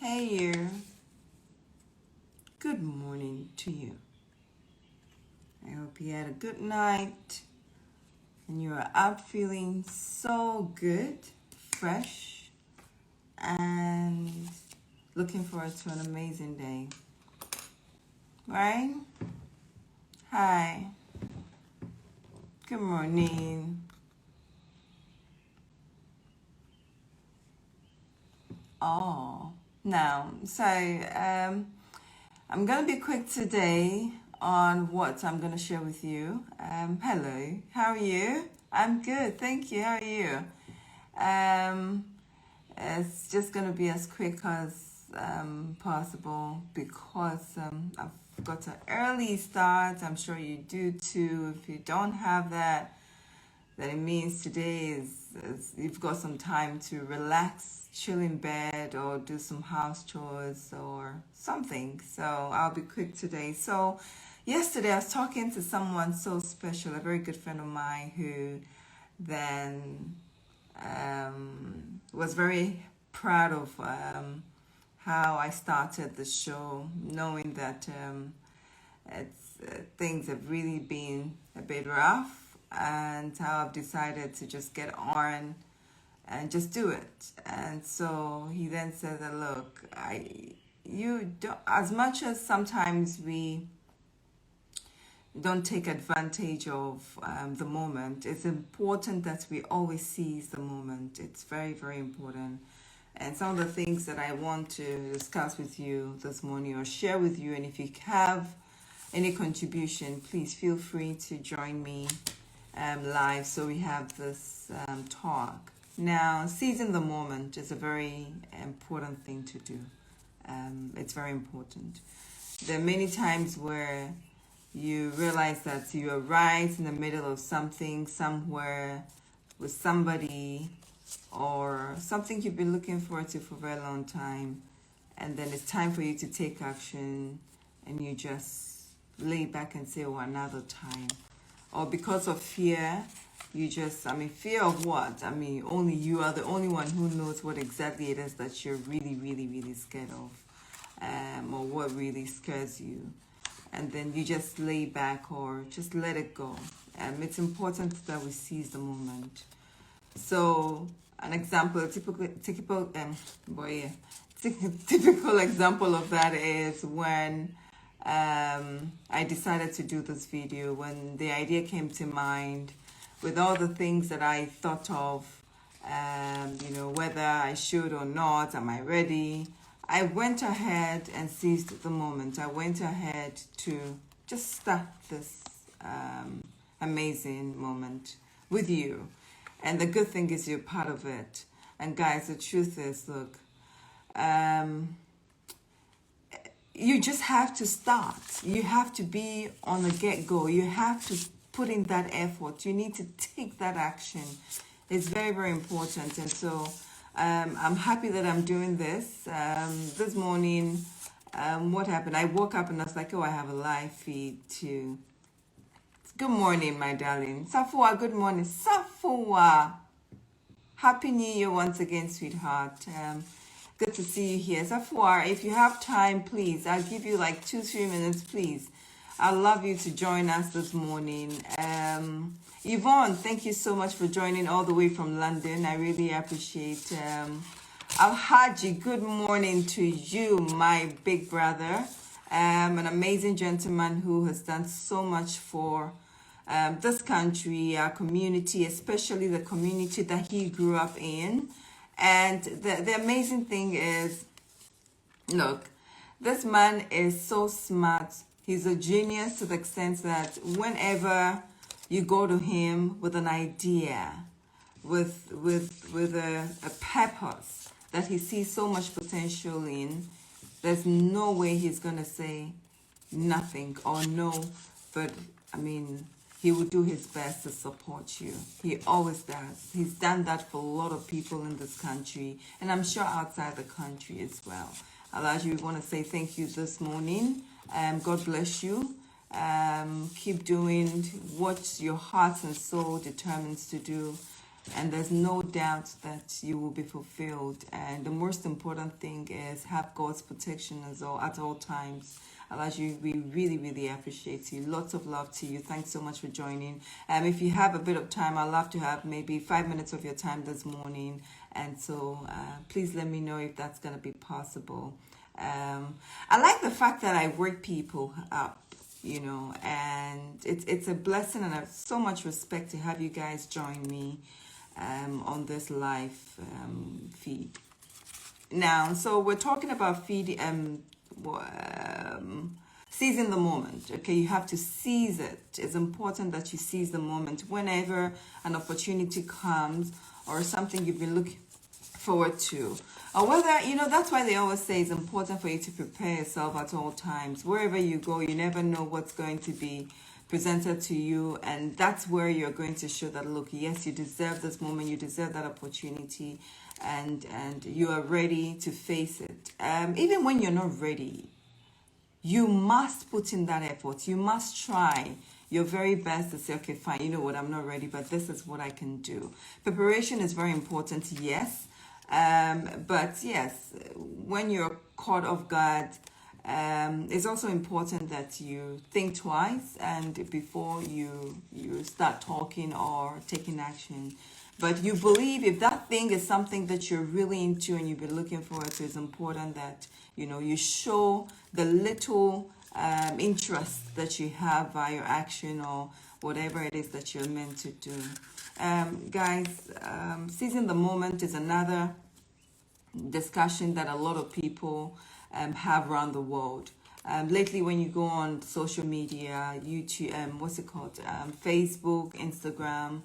Hey you. Good morning to you. I hope you had a good night and you are up feeling so good, fresh, and looking forward to an amazing day. Right? Hi. Good morning. Oh, now, I'm going to be quick today on what I'm going to share with you. Hello, how are you? I'm good, thank you. How are you? Um, it's just going to be as quick as possible because I've got an early start. I'm sure you do too. If you don't have that, then it means today is you've got some time to relax, chill in bed, or do some house chores or something. So I'll be quick today. So yesterday I was talking to someone so special, a very good friend of mine who then was very proud of how I started the show, knowing that things have really been a bit rough, and how I've decided to just get on and just do it. And so he then said that, look, you don't, as much as sometimes we don't take advantage of the moment, it's important that we always seize the moment. It's very, very important. And some of the things that I want to discuss with you this morning or share with you, and if you have any contribution, please feel free to join me live so we have this talk. Now, seizing the moment is a very important thing to do. It's very important. There are many times where you realize that you are right in the middle of something, somewhere, with somebody, or something you've been looking forward to for a very long time, and then it's time for you to take action, and you just lay back and say, oh, another time. Or because of fear, you just, fear of what? Only you are the only one who knows what exactly it is that you're really, really, really scared of, or what really scares you. And then you just lay back or just let it go. It's important that we seize the moment. So an example, a typical example of that is when I decided to do this video, when the idea came to mind, with all the things that I thought of, whether I should or not, am I ready? I went ahead and seized the moment. I went ahead to just start this amazing moment with you. And the good thing is you're part of it. And guys, the truth is, look, you just have to start. You have to be on the get-go. You have to put in that effort. You need to take that action. It's very, very important. And so I'm happy that I'm doing this. This morning, what happened? I woke up and I was like, oh, I have a live feed too. Good morning, my darling. Safua, good morning. Safua. Happy New Year once again, sweetheart. Good to see you here. Safua, if you have time, please, I'll give you like 2-3 minutes, please. I'd love you to join us this morning. Yvonne, thank you so much for joining all the way from London. I really appreciate Alhaji, good morning to you, my big brother. An amazing gentleman who has done so much for this country, our community, especially the community that he grew up in. And the amazing thing is, look, this man is so smart. He's a genius to the extent that whenever you go to him with an idea, with a purpose that he sees so much potential in, there's no way he's going to say nothing or no. But, he will do his best to support you. He always does. He's done that for a lot of people in this country, and I'm sure outside the country as well. Elijah, we want to say thank you this morning. God bless you. Keep doing what your heart and soul determines to do. and there's no doubt that you will be fulfilled. And the most important thing is have God's protection as all at all times. Alaji, we really, really appreciate you. Lots of love to you. Thanks so much for joining. If you have a bit of time, I'd love to have maybe 5 minutes of your time this morning. And so please let me know if that's going to be possible. I like the fact that I wake people up, and it's a blessing, and I have so much respect to have you guys join me on this live feed. Now, so we're talking about seizing the moment. Okay, you have to seize it. It's important that you seize the moment whenever an opportunity comes or something you've been looking forward to, or whether that's why they always say it's important for you to prepare yourself at all times. Wherever you go, you never know what's going to be presented to you, and that's where you're going to show that, look, yes, you deserve this moment, you deserve that opportunity, and you are ready to face it. Even when you're not ready, you must put in that effort. You must try your very best to say, okay, fine, you know what, I'm not ready, but this is what I can do. Preparation is very important, yes. But yes, when you're caught off guard, it's also important that you think twice and before you start talking or taking action. But you believe if that thing is something that you're really into and you've been looking forward to, it's important that you show the little interest that you have by your action or whatever it is that you're meant to do. Guys, seizing the moment is another discussion that a lot of people have around the world. Lately, when you go on social media, YouTube, Facebook, Instagram,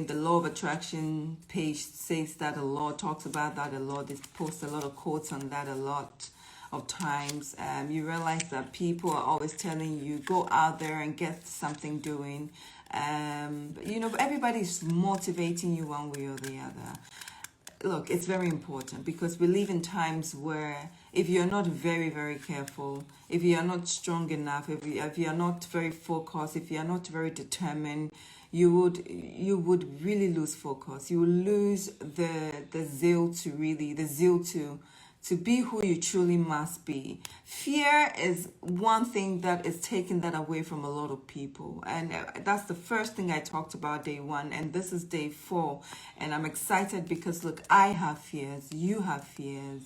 the law of attraction page says that a lot, talks about that a lot. They post a lot of quotes on that a lot of times. You realize that people are always telling you, go out there and get something doing. Everybody's motivating you one way or the other. Look, it's very important because we live in times where if you're not very, very careful, if you're not strong enough, if you're not very focused, if you're not very determined, you would really lose focus. You will lose the zeal to be who you truly must be. Fear is one thing that is taking that away from a lot of people. And that's the first thing I talked about day 1. And this is day 4. And I'm excited because, look, I have fears. You have fears.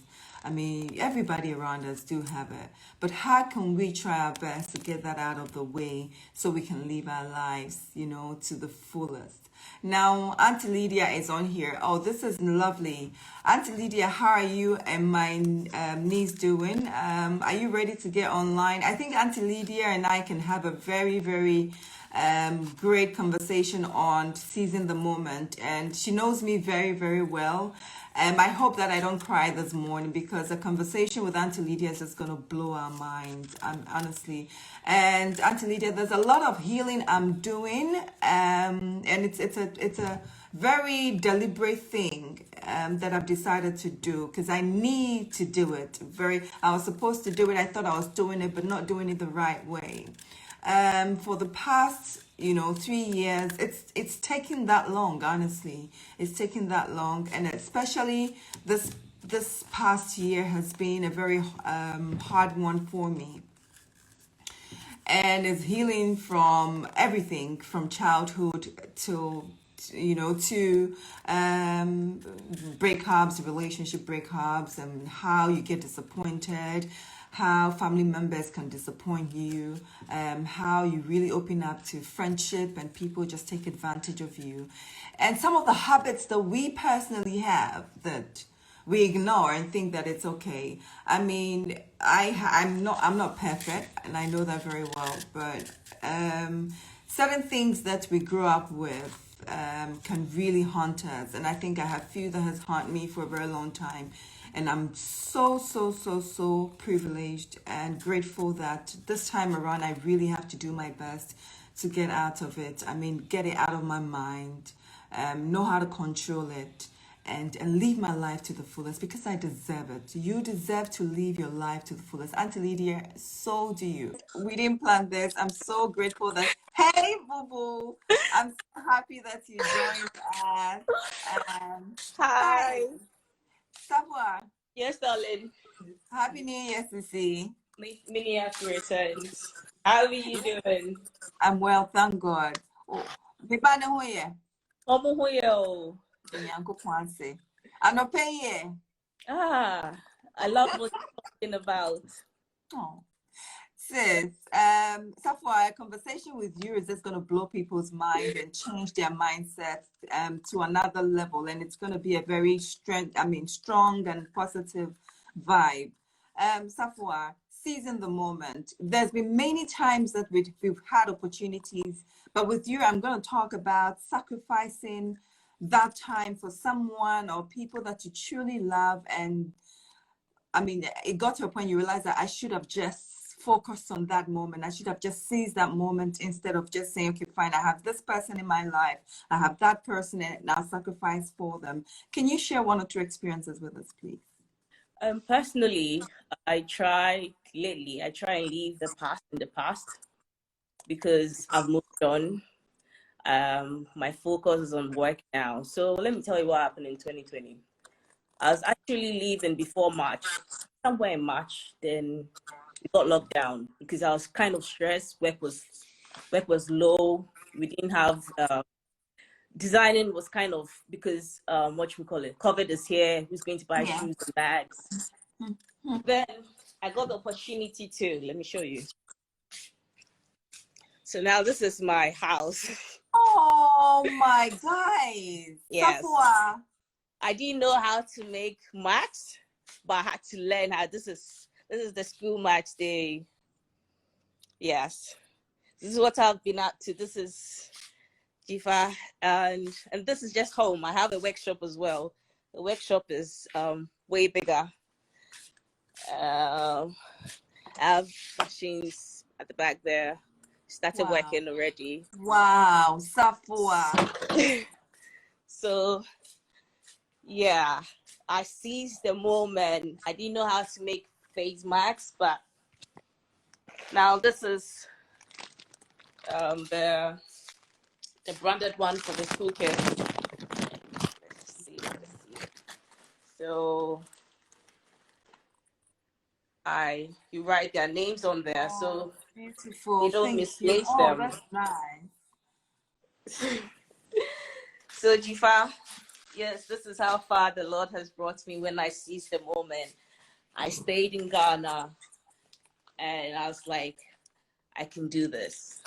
Everybody around us do have it. But how can we try our best to get that out of the way so we can live our lives, to the fullest? Now, Auntie Lydia is on here. Oh, this is lovely. Auntie Lydia, how are you and my niece doing? Are you ready to get online? I think Auntie Lydia and I can have a very, very great conversation on seizing the moment. And she knows me very, very well. I hope that I don't cry this morning because a conversation with Auntie Lydia is just going to blow our minds, honestly. And Auntie Lydia, there's a lot of healing I'm doing, and it's a very deliberate thing that I've decided to do because I need to do it. I was supposed to do it. I thought I was doing it, but not doing it the right way. For the past 3 years, it's taken that long, honestly. It's taken that long, and especially this past year has been a very hard one for me. And it's healing from everything from childhood to breakups, relationship breakups, and how you get disappointed, how family members can disappoint you, how you really open up to friendship and people just take advantage of you. And some of the habits that we personally have that we ignore and think that it's okay. I'm not perfect, and I know that very well, but certain things that we grew up with can really haunt us. And I think I have few that has haunted me for a very long time. And I'm so privileged and grateful that this time around I really have to do my best to get out of it. Get it out of my mind, know how to control it, and live my life to the fullest because I deserve it. You deserve to live your life to the fullest. Auntie Lydia, so do you. We didn't plan this. I'm so grateful that, hey, Boo Boo, I'm so happy that you joined us. Hi, Hi. Savoir. Yes, darling. Happy New Year, Sissy. Mini returns. How are you doing? I'm well, thank God. Oh, Biba ne ho ye. Omo Hoyo. Nyankopɔn ase. Anɔpɛ yi. Ah, I love what you're talking about. Oh. Sis, Safwa, a conversation with you is just going to blow people's mind and change their mindset to another level, and it's going to be a very strong and positive vibe. Safwa, seizing the moment. There's been many times that we've had opportunities, but with you, I'm going to talk about sacrificing that time for someone or people that you truly love. And I mean, it got to a point you realize that I should have just focused on that moment. I should have just seized that moment instead of just saying, okay, fine, I have this person in my life, I have that person, and I'll sacrifice for them. Can you share one or two experiences with us, please? Personally, I try and leave the past in the past because I've moved on. My focus is on work now. So let me tell you what happened in 2020. I was actually leaving before March, somewhere in March. Then we got locked down because I was kind of stressed. Work was low. We didn't have designing was kind of because what we call it, COVID is here. Who's going to buy Yeah. shoes and bags? Mm-hmm. Then I got the opportunity to let me show you. So now this is my house. Oh my guys. Yes. Safwa. I didn't know how to make mats, but I had to learn how. This is the school mats. Yes, this is what I've been up to. This is Jifa, and this is just home. I have a workshop as well. The workshop is way bigger. I have machines at the back there. Started working already. Wow, Safwa. So yeah, I seized the moment. I didn't know how to make face masks, but now this is the branded one for the school kids. Let's see. So you write their names on there, so beautiful. you don't Thank you. misplace Oh, them. that's nice. So Jifa, yes, this is how far the Lord has brought me when I seized the moment. I stayed in Ghana and I was like, I can do this.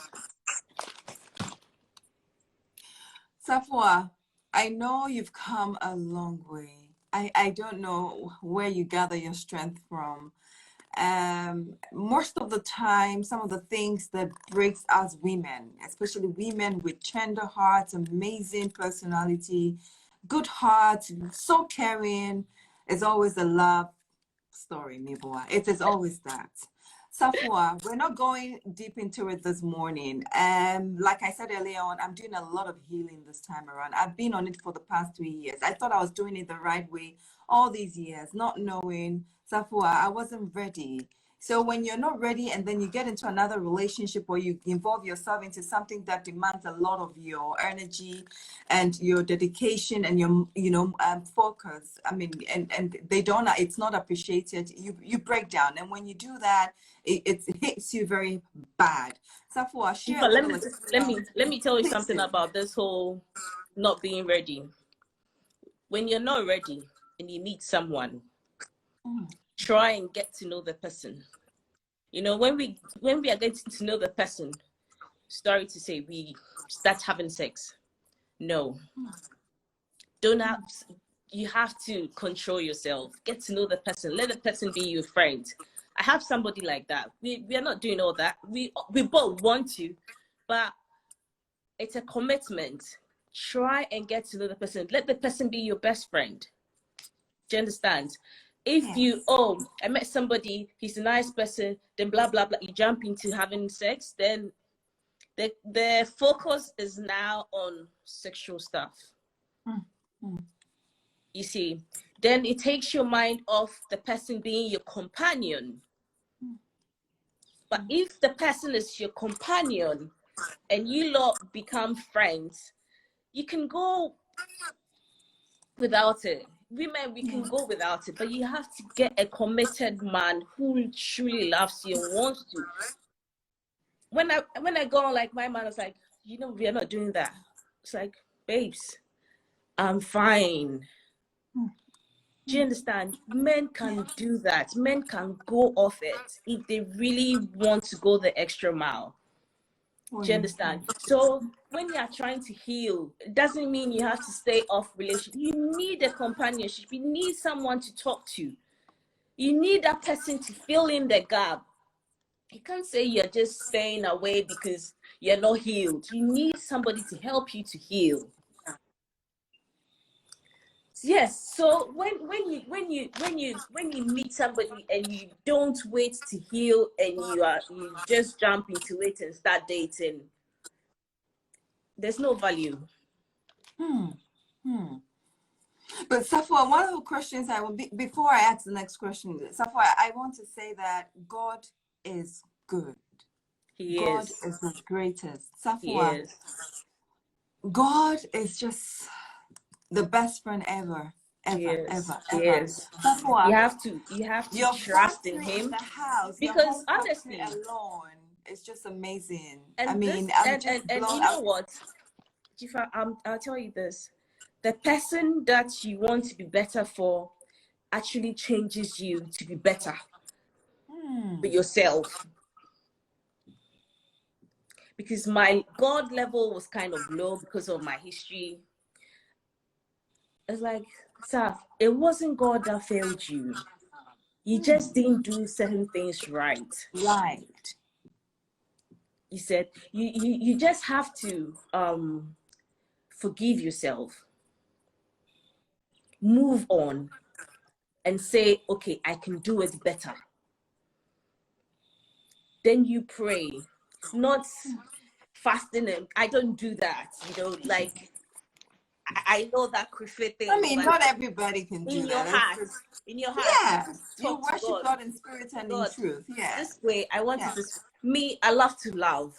Safwa, I know you've come a long way. I don't know where you gather your strength from. Most of the time, some of the things that breaks us women, especially women with tender hearts, amazing personality, good heart, so caring, is always a love story, Miboa. It is always that. Safua, we're not going deep into it this morning. Like I said earlier on, I'm doing a lot of healing this time around. I've been on it for the past 3 years. I thought I was doing it the right way all these years, not knowing, Safua, I wasn't ready. So when you're not ready and then you get into another relationship or you involve yourself into something that demands a lot of your energy and your dedication and your focus, I mean, and they don't, it's not appreciated, you break down. And when you do that, it hits you very bad. Safua, share a But little let me tell you something about this whole not being ready. When you're not ready and you meet someone, try and get to know the person. You know, when we are getting to know the person, sorry to say, we start having sex. No. Don't have, you have to control yourself. Get to know the person. Let the person be your friend. I have somebody like that. We are not doing all that. We both want to, but it's a commitment. Try and get to know the person. Let the person be your best friend. Do you understand? If you, I met somebody, he's a nice person, then blah, blah, blah, you jump into having sex, then the focus is now on sexual stuff. You see, then it takes your mind off the person being your companion. But if the person is your companion and you lot become friends, you can go without it. Women, we can go without it, but you have to get a committed man who truly loves you and wants to. When I go on, like, my man was like, you know, we are not doing that. It's like, babes, I'm fine. Do you understand? Men can do that. Men can go off it if they really want to go the extra mile. Do you understand? So when you are trying to heal, it doesn't mean you have to stay off relationship. You need a companionship. You need someone to talk to. You need that person to fill in the gap. You can't say you're just staying away because you're not healed. You need somebody to help you to heal. Yes. So when you meet somebody and you don't wait to heal and you just jump into it and start dating, there's no value. But Safwa, one of the questions I will be before I ask the next question, Safwa, I want to say that God is good. God is the greatest. Safwa, God is just the best friend ever. Safwa, you have to your trust in factory him, the house, because honestly alone is just amazing. And I mean, and you know what, Jifa, I'll tell you this: the person that you want to be better for actually changes you to be better for yourself. Because my God level was kind of low because of my history. It's like, Saf, it wasn't God that failed you. You just didn't do certain things right. You said you just have to forgive yourself, move on, and say, okay, I can do it better. Then you pray, not fasting. And I don't do that, you know, like I know that Krife thing. I mean, not everybody can do that. In your heart, yes, you worship God in spirit and in truth. Yeah. This way, I wanted to. Me, I love to love.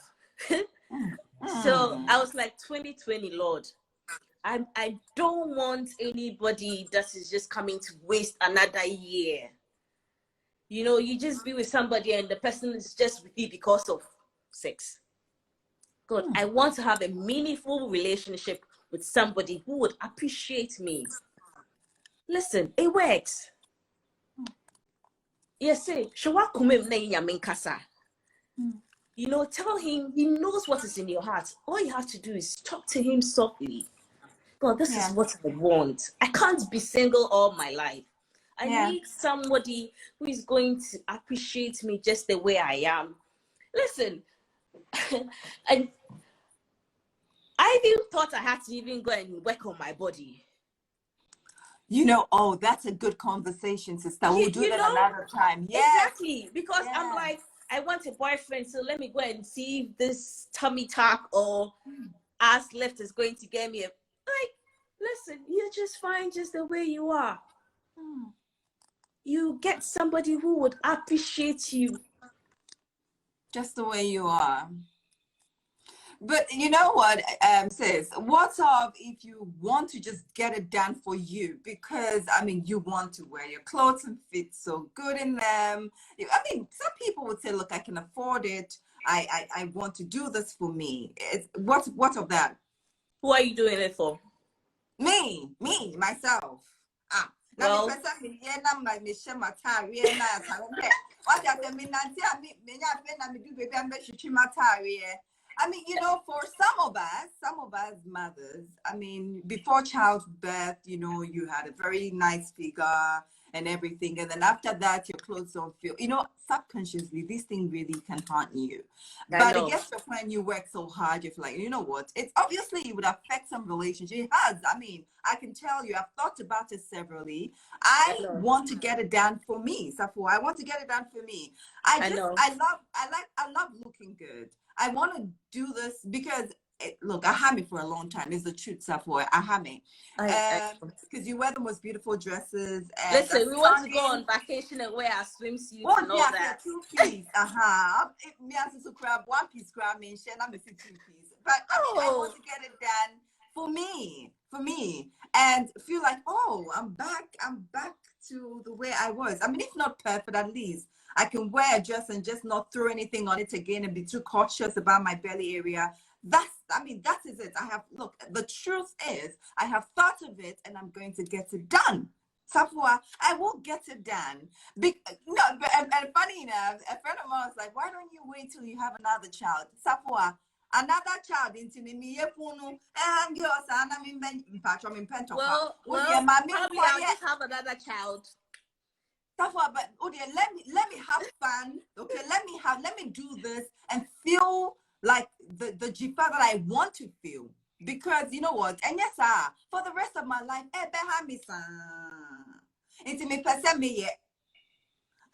So I was like, 2020, Lord, I don't want anybody that is just coming to waste another year. You know, you just be with somebody and the person is just with you because of sex. God, I want to have a meaningful relationship with somebody who would appreciate me. Listen, it works. Yes, say, you know, tell him, he knows what is in your heart. All you have to do is talk to him softly. God, this is what I want. I can't be single all my life. I need somebody who is going to appreciate me just the way I am. Listen, and I even thought I had to even go and work on my body. You know, oh, that's a good conversation, sister. We'll do that another time. Exactly, because I'm like, I want a boyfriend, so let me go and see if this tummy tuck or ass lift is going to get me a... Like, listen, you're just fine just the way you are. You get somebody who would appreciate you just the way you are. But you know what, sis, what's up if you want to just get it done for you? Because, I mean, you want to wear your clothes and fit so good in them. I mean, some people would say, look, I can afford it. I want to do this for me. What of that? Who are you doing it for? Me, myself. Well, I mean, you know, for some of us mothers, I mean, before childbirth, you know, you had a very nice figure and everything. And then after that, your clothes don't feel, you know, subconsciously, this thing really can haunt you. But it gets to the point you work so hard, you're like, you know what? It's obviously it would affect some relationship. It has. I mean, I can tell you, I've thought about it severally. I want to get it done for me, Safwa. I want to get it done for me. I love looking good. I want to do this because look, I had me for a long time. It's the truth, Safwa. I had me. I Because you wear the most beautiful dresses. And listen, the we want to go stunning. on vacation and wear our swimsuits Oh, and all yeah, that. 2 piece. Me as a crab, 1 piece crab, me, and I'm missing 2 piece. But I want to get it done for me, and feel like, oh, I'm back to the way I was. I mean, if not perfect, at least I can wear a dress and just not throw anything on it again and be too cautious about my belly area. That is it. Look, the truth is, I have thought of it and I'm going to get it done. Safwa, I will get it done. No, and funny enough, a friend of mine was like, why don't you wait till you have another child? Safwa, another child into me, Well, probably I'll just have another child. Safwa, but okay, let me have fun. Okay, let me do this and feel like the jifa that I want to feel. Because you know what? And yes, for the rest of my life, it's me person me yet.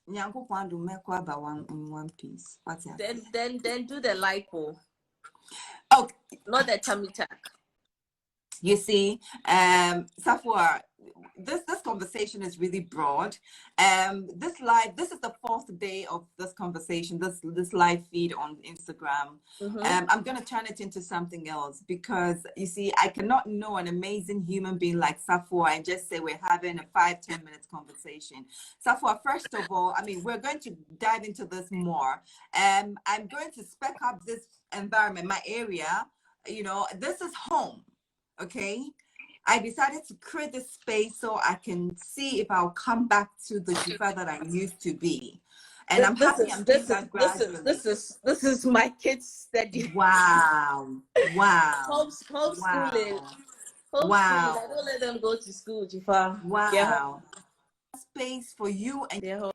Nyanko Kwandu meko aba in 1 piece. What's that? Then do the lipo. Okay. Not the tummy tuck. You see, Safwa, this conversation is really broad. This is the 4th day of this conversation, this live feed on Instagram. I'm gonna turn it into something else, because you see, I cannot know an amazing human being like Safwa and just say we're having a 5-10 minutes conversation. Safwa, first of all, I mean, we're going to dive into this more. I'm going to spec up this environment, my area. You know, this is home. Okay, I decided to create this space so I can see if I'll come back to the Jifa that I used to be. And I'm happy I'm doing that gradually. This is my kids' study. Wow. Homeschooling. Wow. I don't let them go to school, Jifa. Wow. Space for you and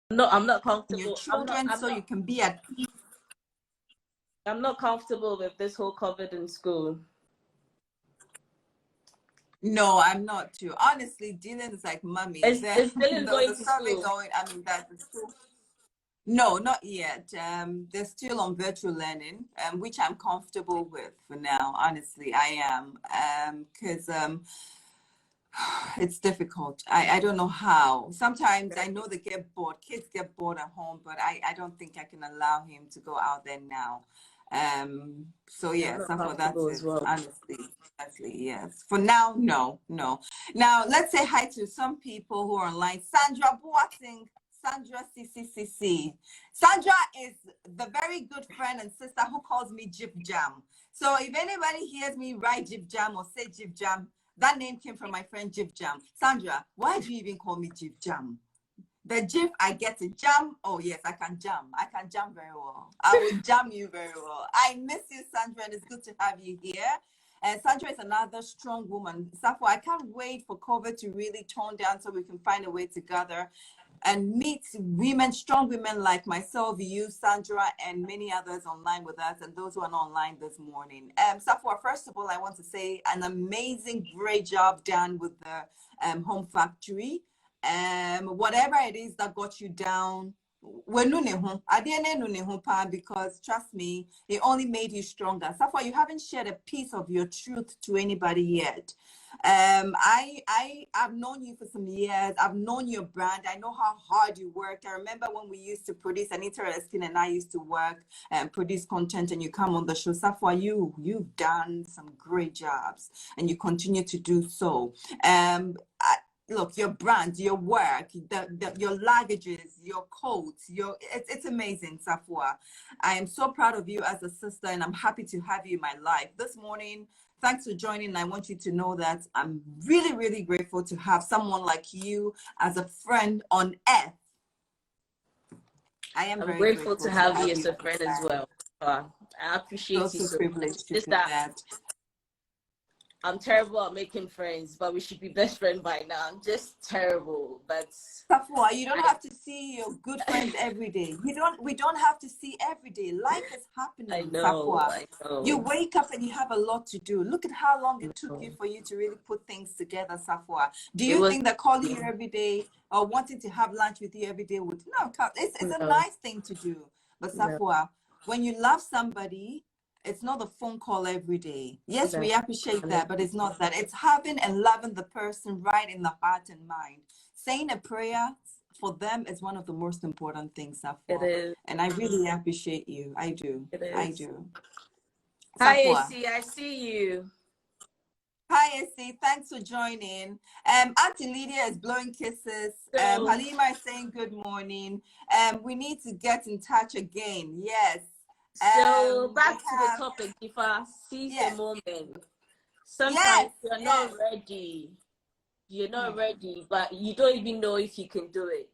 I'm not comfortable. Your children, so you can be at peace. I'm not comfortable with this whole COVID in school. No, I'm not too. Honestly, Dylan is like mommy. Is Dylan going to school? That's school. No, not yet. They're still on virtual learning, which I'm comfortable with for now. Honestly, I am, because it's difficult. I don't know how. Sometimes I know they get bored. Kids get bored at home, but I don't think I can allow him to go out there now. So yes, that's it. Well. Honestly, yes. For now, no. Now let's say hi to some people who are online. Sandra Boateng, Sandra CCCC. Sandra is the very good friend and sister who calls me Jib Jam. So if anybody hears me write Jib Jam or say Jib Jam, that name came from my friend Jib Jam. Sandra, why do you even call me Jib Jam? The GIF, I get to jam. Oh, yes, I can jam. I can jam very well. I will jam you very well. I miss you, Sandra, and it's good to have you here. And Sandra is another strong woman. Safwa, I can't wait for COVID to really tone down so we can find a way to gather and meet women, strong women like myself, you, Sandra, and many others online with us, and those who are not online this morning. Safwa, first of all, I want to say an amazing, great job done with the Home Factory. Whatever it is that got you down, because trust me, it only made you stronger. Safwa, you haven't shared a piece of your truth to anybody yet. I've known you for some years. I've known your brand. I know how hard you work. I remember when we used to produce, Anita Eskin and I used to work and produce content, and you come on the show. Safwa, you've done some great jobs and you continue to do so. Look, your brand, your work, your luggages, your coats, it's amazing, Safwa. I am so proud of you as a sister, and I'm happy to have you in my life. This morning, thanks for joining. I want you to know that I'm really, really grateful to have someone like you as a friend on earth. I'm very grateful to have you as a friend as well. I appreciate you so privileged to do that. I'm terrible at making friends, but we should be best friends by now. I'm just terrible, but Safwa, you don't have to see your good friends every day. We don't have to see every day. Life is happening. I know. You wake up and you have a lot to do. Look at how long it took you for you to really put things together, Safwa. Do you think that calling you every day or wanting to have lunch with you every day would it's a nice thing to do. But Safwa, when you love somebody It's not a phone call every day. Yes, we That's appreciate that, but it's not that. It's having and loving the person right in the heart and mind. Saying a prayer for them is one of the most important things, it Safwa. is. And I really appreciate you. I do. It I is. do. Hi, Safwa. AC. I see you. Hi, Essie. Thanks for joining. Auntie Lydia is blowing kisses. So, Halima is saying good morning. We need to get in touch again. Yes. so We back to the have, topic. If I seize the yes, moment, sometimes yes, you're not yes. ready. You're not Hmm. ready, but you don't even know if you can do it.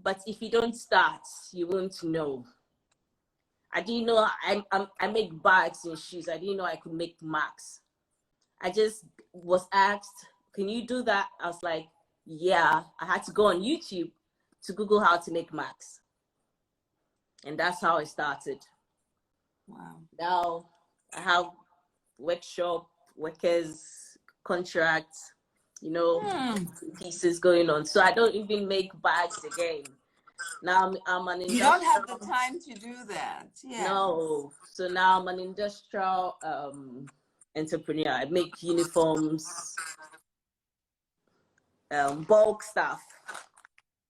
But if you don't start, you won't know. I didn't know I make bags and shoes. I didn't know I could make marks. I just was asked, can you do that? I was like, yeah. I had to go on YouTube to Google how to make marks. And that's how I started. Wow. Now I have workshop, workers, contracts, pieces going on. So I don't even make bags again. Now I'm an You don't have industrial. the time to do that. Yes. No. So now I'm an industrial entrepreneur. I make uniforms, bulk stuff.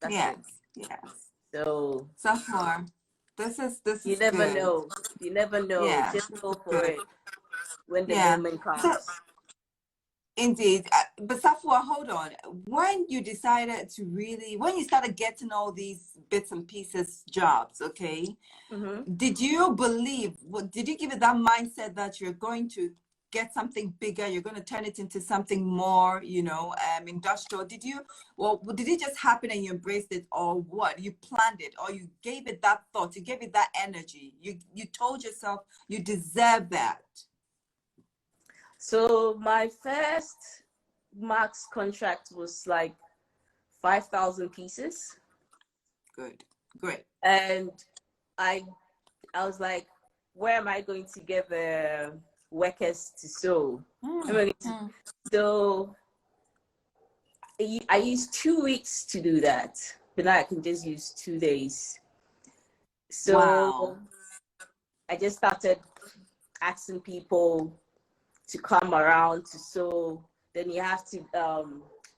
That's Yes. it. Yes. So So far, this you is never good. know. You never know. Yeah. Just This go is for good. it when the Yeah. moment So comes. indeed, but Safwa, hold on. When you decided to really, when you started getting all these bits and pieces jobs, okay, Mm-hmm. did you believe? Did you give it that mindset that you're going to get something bigger? You're going to turn it into something more, industrial. Did you? Well, did it just happen and you embraced it, or what? You planned it, or you gave it that thought? You gave it that energy. You told yourself you deserve that. So my first max contract was like 5,000 pieces, Good, great. and I I was like, where am I going to get the workers to sew? Mm. So I used 2 weeks to do that, but now I can just use 2 days. So Wow. I just started asking people to come around to sew. Then you have to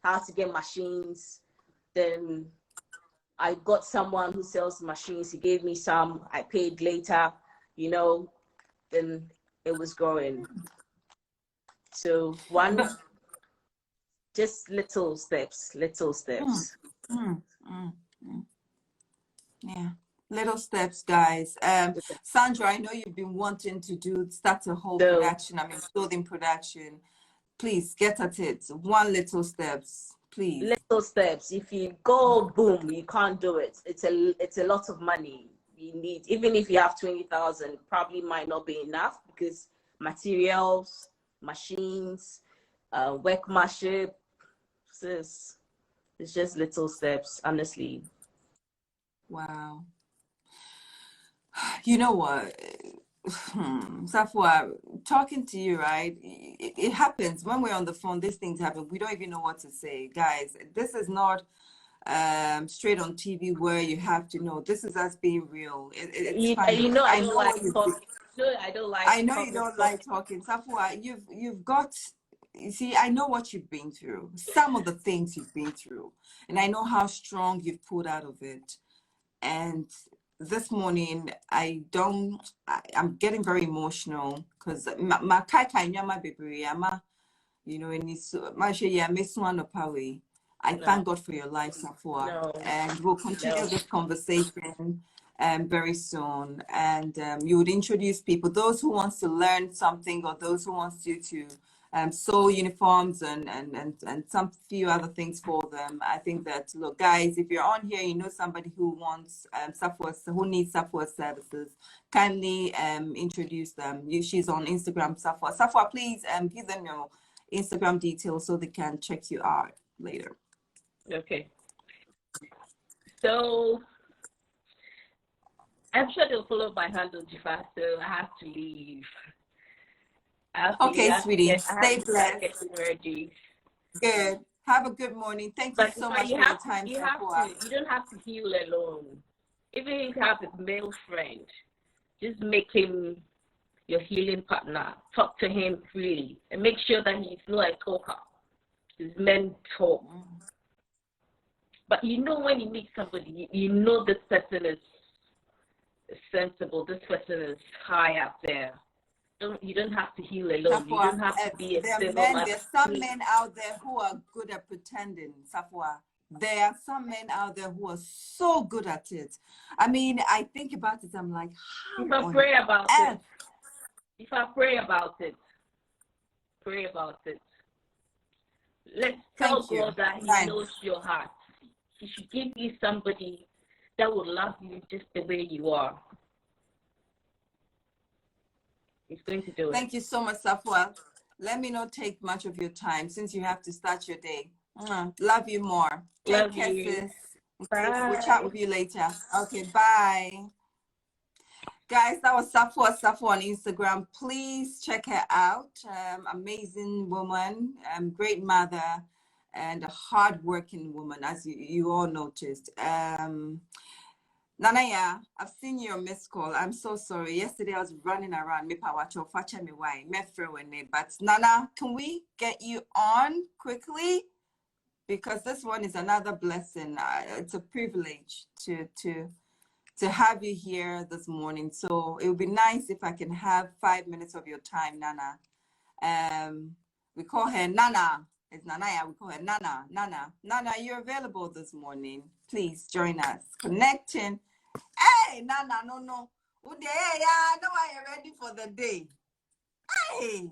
how to get machines. Then I got someone who sells machines. He gave me some. I paid later. Then it was growing. So But, just little steps, little mm, steps. mm, mm, mm. Yeah, little steps, guys. Sandra, I know you've been wanting to start a whole So production. I mean, clothing production. Please get at it. One little steps, please. little steps. If you go boom, you can't do it. It's a lot of money. You need, even if you have 20,000, probably might not be enough because materials, machines, workmanship. Sis, it's just little steps, honestly. Wow. You know what? Safwa, talking to you, right? It happens when we're on the phone. These things happen. We don't even know what to say, guys. This is not straight on TV where you have to know. This is us being real. It's funny. I I don't know like what you've been. talking. I don't like I know you public don't like talking. talking. Safwa, you've got. You see, I know what you've been through. Some of the things you've been through, and I know how strong you've pulled out of it. And this morning I'm getting very emotional because my kai kai nyama baby ama and it's my yeah miss one of power. I No, thank God for your life, Safua, no, and we'll no. continue this conversation very soon. And you would introduce people, those who wants to learn something or those who wants you to sew uniforms and some few other things for them. I think that, look, guys, if you're on here, you know somebody who wants who needs Safwa services, kindly introduce them. She's on Instagram, Safwa. Safwa, please give them your Instagram details so they can check you out later. Okay. So I'm sure they'll follow my handle, Jifa, so I have to leave. Okay, sweetie. I have Stay to start blessed. getting ready. Good. Have a good morning. Thank you But so much for your time, Safwa. you don't have to heal alone. Even if you have a male friend, just make him your healing partner. Talk to him freely and make sure that he's not a talker. He's meant to talk. But you know when you meet somebody, you know this person is sensible, this person is high up there. You don't have to heal alone. You don't have to be a single man. There's some men out there who are good at pretending, Safwa. There are some men out there who are so good at it. I mean, I think about it, I'm like, how if I pray about it, if I pray about it, pray about it. Let's tell God that he knows your heart. He should give you somebody that will love you just the way you are. He's going to do it. Thank you so much, Safwa. Let me not take much of your time since you have to start your day. Love you more. Take care, sis. Bye. We'll chat with you later. Okay, bye. Guys, that was Safwa on Instagram. Please check her out. Amazing woman, great mother, and a hardworking woman, as you all noticed. Nanaya, I've seen your missed call. I'm so sorry. Yesterday I was running around. But Nana, can we get you on quickly? Because this one is another blessing. It's a privilege to have you here this morning. So it would be nice if I can have 5 minutes of your time, Nana. We call her Nana. It's Nanaya. We call her Nana. Nana, you're available this morning. Please join us. Connecting. Hey, Nana, no. No, you're ready for the day. Hey.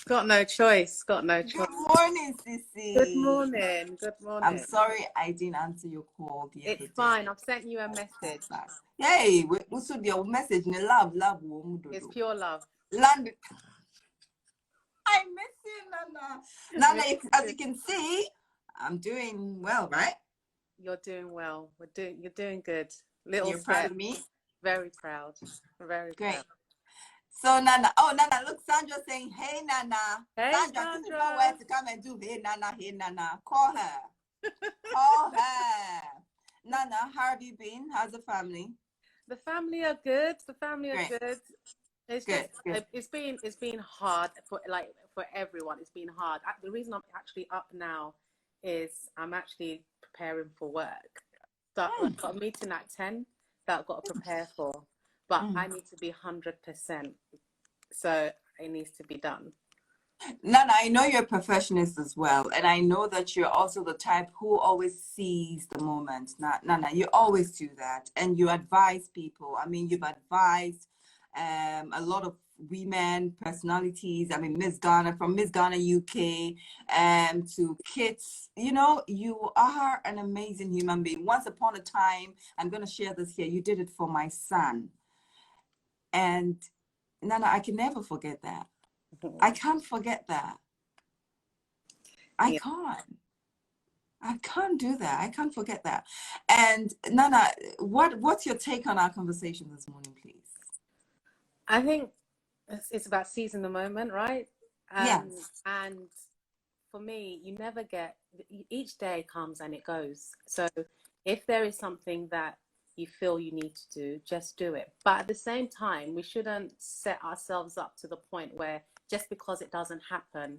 Got no choice. Good morning, Sissy. Good morning. I'm sorry I didn't answer your call. It's fine. I've sent you a message. Hey, what's your message? Love. It's pure love. Land. I miss you, Nana. Nana, as you can see, I'm doing well, right? You're doing well. You're doing good. You're proud of me? Very proud. Very great. Proud. So Nana, look, Sandra's saying, hey Nana. Hey Sandra, this is not where to come and do hey Nana. Call her. Call her. Nana, how have you been? How's the family? The family are good. Good. It's good. It's been hard for everyone. It's been hard. The reason I'm actually up now is I'm actually preparing for work. So I've got a meeting at 10 that I've got to prepare for. But I need to be 100%. So it needs to be done. Nana, I know you're a perfectionist as well. And I know that you're also the type who always sees the moment. Nana, you always do that. And you advise people. I mean, you've advised a lot of women, personalities. I mean, Miss Ghana, from Miss Ghana UK to kids. You know, you are an amazing human being. Once upon a time, I'm going to share this here. You did it for my son. And Nana, I can never forget that. I can't forget that. I can't do that. I can't forget that. And Nana, what's your take on our conversation this morning, please? I think it's about seizing the moment, right? Yes. And for me, you never get, each day comes and it goes. So if there is something that you feel you need to do, just do it. But at the same time, we shouldn't set ourselves up to the point where just because it doesn't happen,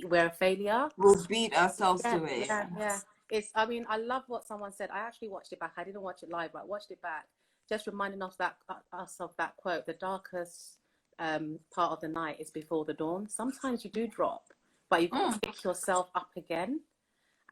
we're a failure. We'll beat ourselves to it. Yeah. I mean, I love what someone said. I actually watched it back. I didn't watch it live, but I watched it back. Just reminding us of that quote: the darkest part of the night is before the dawn. Sometimes you do drop, but you can pick yourself up again.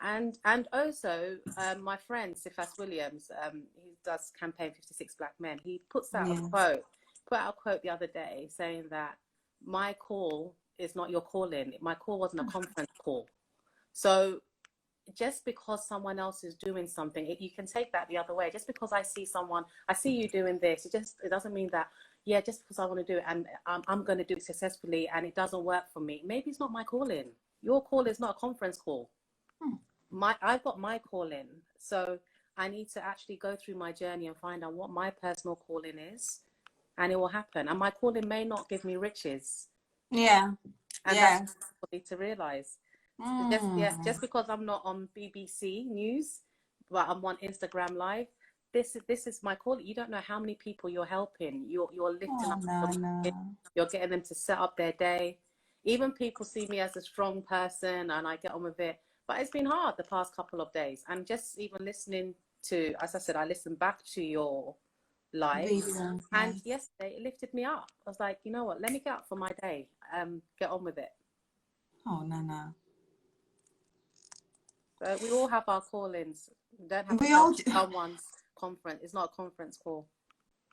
And also, my friend Cephas Williams, he does campaign 56 Black Men. He put out a quote the other day saying that my call is not your calling. My call wasn't a conference call. So just because someone else is doing something, you can take that the other way. Just because I see you doing this, it doesn't mean that, just because I want to do it and I'm going to do it successfully and it doesn't work for me. Maybe it's not my calling. Your call is not a conference call. I've got my calling. So I need to actually go through my journey and find out what my personal calling is, and it will happen. And my calling may not give me riches. Yeah. And that's what I need to realize. Just because I'm not on BBC News, but I'm on Instagram Live, this is my call. You don't know how many people you're helping. You're lifting Oh, up Nana. some, you're getting them to set up their day. Even people see me as a strong person and I get on with it. But it's been hard the past couple of days. And just even listening to, as I said, I listened back to your lives. Video, And yes. yesterday it lifted me up. I was like, you know what, let me get up for my day. Get on with it. Oh, Nana. So we all have our call-ins. You don't have to We go all to someone's conference. It's not a conference call.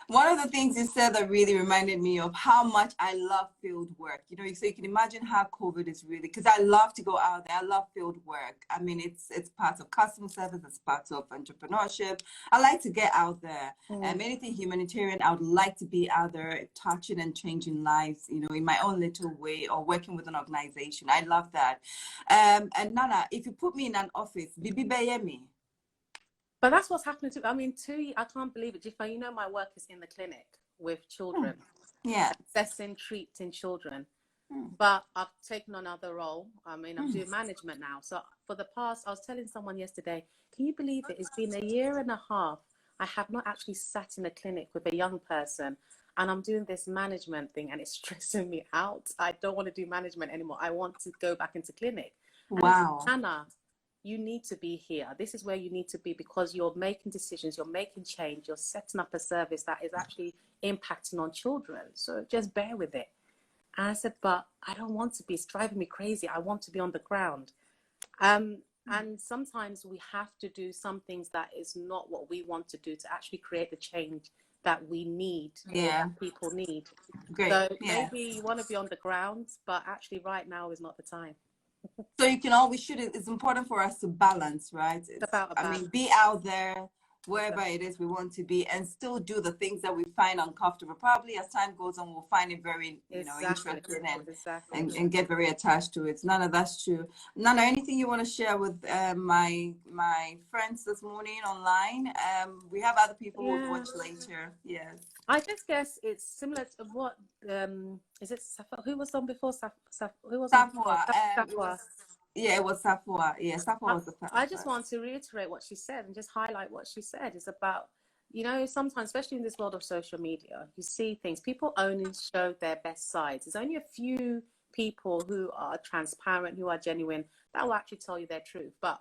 One of the things you said that really reminded me of how much I love field work. You know, so you can imagine how COVID is really, because I love to go out there. I love field work. I mean, it's part of customer service. It's part of entrepreneurship. I like to get out there. Anything humanitarian, I would like to be out there touching and changing lives, you know, in my own little way, or working with an organization. I love that. And Nana, if you put me in an office, Bibi Bayemi. But that's what's happening to, I mean, I can't believe it, Jifa. You know, my work is in the clinic with children, Yeah. assessing, treating children. But I've taken another role. I mean, I'm doing management now. So for the past, I was telling someone yesterday, can you believe it? It's been a year and a half. I have not actually sat in a clinic with a young person, and I'm doing this management thing, and it's stressing me out. I don't want to do management anymore. I want to go back into clinic. Wow. And Anna, you need to be here. This is where you need to be, because you're making decisions, you're making change, you're setting up a service that is actually impacting on children. So just bear with it. And I said, but I don't want to be. It's driving me crazy. I want to be on the ground. And sometimes we have to do some things that is not what we want to do to actually create the change that we need, that people need. Great. So maybe you want to be on the ground, but actually right now is not the time. So you can always shoot it. It's important for us to balance, right? It's about a balance. I mean, be out there wherever it is we want to be, and still do the things that we find uncomfortable. Probably as time goes on, we'll find it very, interesting and get very attached to it. Nana, that's true. Nana, anything you want to share with my friends this morning online? We have other people who will watch later. Yes. I just guess it's similar to what is it? Who was on before? Who was on before? Safwa. Yeah, it was Safwa. Yeah, Safwa was the first. I just want to reiterate what she said and just highlight what she said. It's about, you know, sometimes, especially in this world of social media, you see things, people only show their best sides. There's only a few people who are transparent, who are genuine, that will actually tell you their truth. But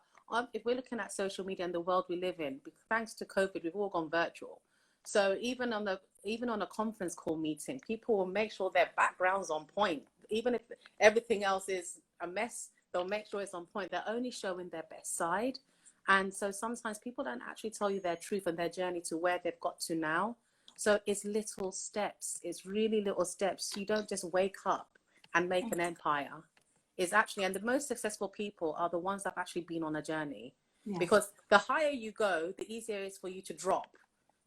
if we're looking at social media and the world we live in, thanks to COVID, we've all gone virtual. So even on a conference call meeting, people will make sure their background's on point. Even if everything else is a mess, they'll make sure it's on point. They're only showing their best side. And so sometimes people don't actually tell you their truth and their journey to where they've got to now. So it's little steps. It's really little steps. You don't just wake up and make an empire. It's actually, and the most successful people are the ones that have actually been on a journey. Because the higher you go, the easier it is for you to drop.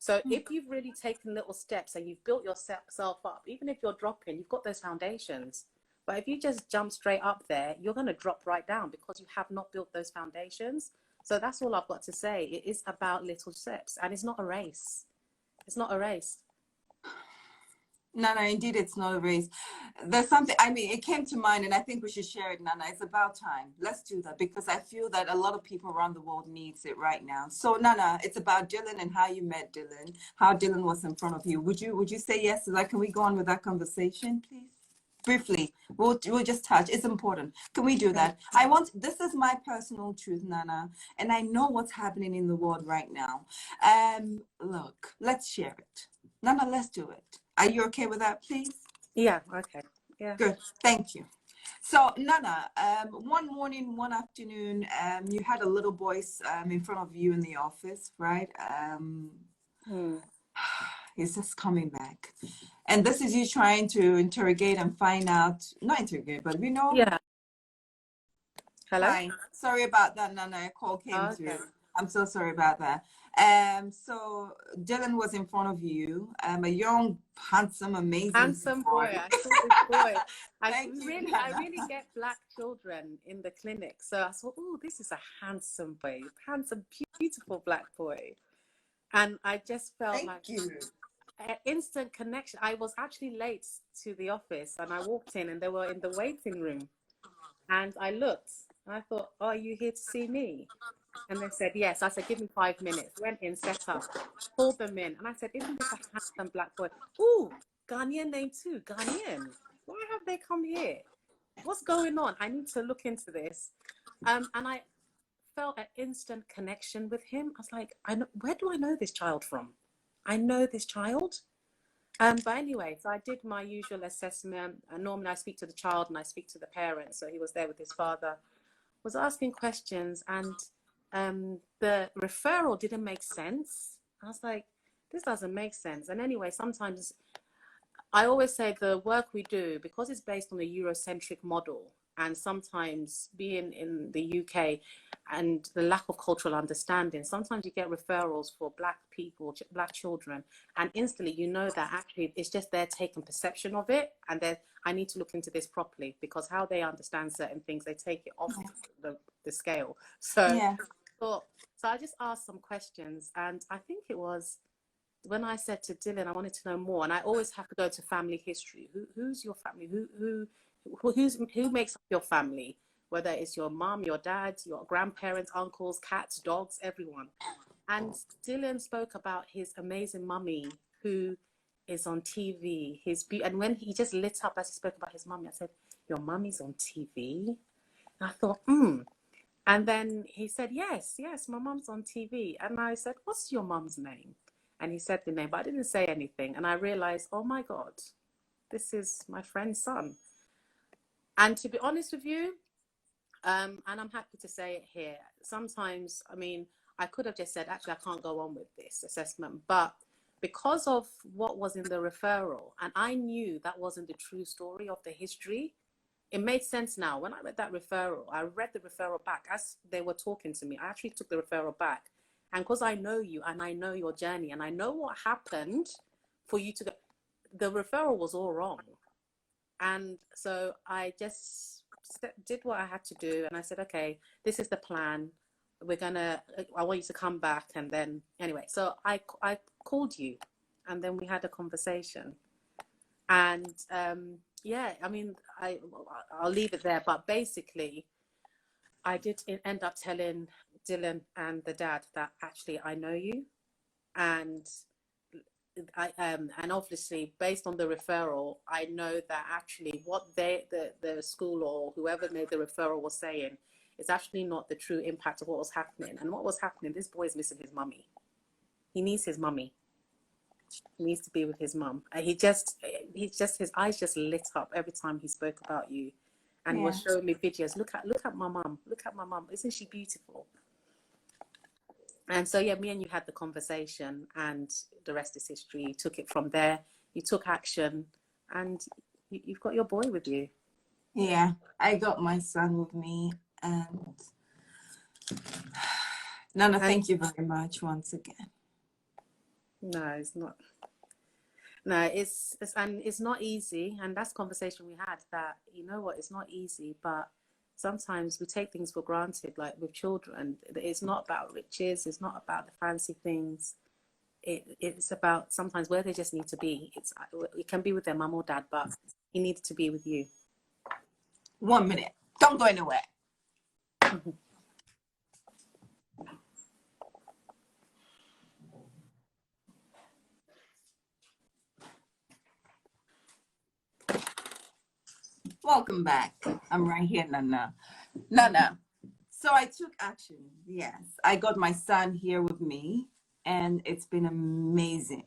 So if you've really taken little steps and you've built yourself up, even if you're dropping, you've got those foundations. But if you just jump straight up there, you're going to drop right down because you have not built those foundations. So that's all I've got to say. It is about little steps, and it's not a race. It's not a race. Nana, indeed, it's not a race. There's something, I mean, it came to mind, and I think we should share it, Nana. It's about time. Let's do that, because I feel that a lot of people around the world needs it right now. So, Nana, it's about Dylan and how you met Dylan, how Dylan was in front of you. Would you say yes to that? Can we go on with that conversation, please? Briefly, we'll just touch. It's important. Can we do that? This is my personal truth, Nana, and I know what's happening in the world right now. Look, let's share it. Nana, let's do it. Are you okay with that, please? Yeah, okay. Yeah. Good, thank you. So, Nana, one morning, one afternoon, you had a little voice in front of you in the office, right? He's just coming back. And this is you trying to interrogate and find out, not interrogate, but we know. Yeah. Hello? Hi. Sorry about that, Nana. A call came through. I'm so sorry about that. So Dylan was in front of you, a young, handsome, amazing boy. I saw this boy. I really get black children in the clinic. So I thought, oh, this is a handsome boy, handsome, beautiful black boy. And I just felt an instant connection. I was actually late to the office, and I walked in, and they were in the waiting room. And I looked, and I thought, oh, are you here to see me? And they said, yes. I said, give me 5 minutes. Went in, set up, called them in. And I said, isn't this a handsome black boy? Ooh, Ghanaian name too, Ghanaian. Why have they come here? What's going on? I need to look into this. And I felt an instant connection with him. I was like, where do I know this child from? I know this child. But anyway, so I did my usual assessment. And normally I speak to the child and I speak to the parents. So he was there with his father, was asking questions, and the referral didn't make sense. I was like, this doesn't make sense. And anyway, sometimes I always say the work we do, because it's based on a Eurocentric model, and sometimes being in the UK and the lack of cultural understanding, sometimes you get referrals for black people, black children, and instantly you know that actually it's just their take and perception of it, and then I need to look into this properly, because how they understand certain things, they take it off the scale. So, Yeah. so I just asked some questions, and I think it was when I said to Dylan I wanted to know more, and I always have to go to family history. Who's your family? Who makes up your family? Whether it's your mom, your dad, your grandparents, uncles, cats, dogs, everyone. And Dylan spoke about his amazing mummy who is on TV. And when he just lit up as he spoke about his mummy, I said, your mummy's on TV? And I thought, And then he said, yes, my mum's on TV. And I said, what's your mum's name? And he said the name, but I didn't say anything. And I realized, oh my God, this is my friend's son. And to be honest with you, and I'm happy to say it here, sometimes, I mean, I could have just said, actually, I can't go on with this assessment. But because of what was in the referral, and I knew that wasn't the true story of the history, it made sense now. When I read that referral, I read the referral back. As they were talking to me, I actually took the referral back. And because I know you and I know your journey and I know what happened for you to go, the referral was all wrong. And so I just did what I had to do. And I said, okay, this is the plan. I want you to come back. And then, anyway, so I called you and then we had a conversation. And yeah, I mean, I'll leave it there. But basically, I did end up telling Dylan and the dad that actually I know you, and and obviously based on the referral, I know that actually what the school or whoever made the referral was saying is actually not the true impact of what was happening. And what was happening, this boy is missing his mummy. He needs his mummy. He needs to be with his mum. His eyes just lit up every time he spoke about you, and he was showing me videos. Look at my mum. Look at my mum. Isn't she beautiful? And so, yeah, me and you had the conversation, and the rest is history. You took it from there. You took action, and you've got your boy with you. Yeah, I got my son with me, and Nana, thank you very much once again. No, it's not. No, it's not easy, and that's conversation we had. That, you know what, it's not easy, but sometimes we take things for granted, like with children. It's not about riches. It's not about the fancy things. It's about sometimes where they just need to be. It can be with their mum or dad, but he needs to be with you. 1 minute. Don't go anywhere. Welcome back. I'm right here, Nana. Nana. So I took action. Yes, I got my son here with me, and it's been amazing.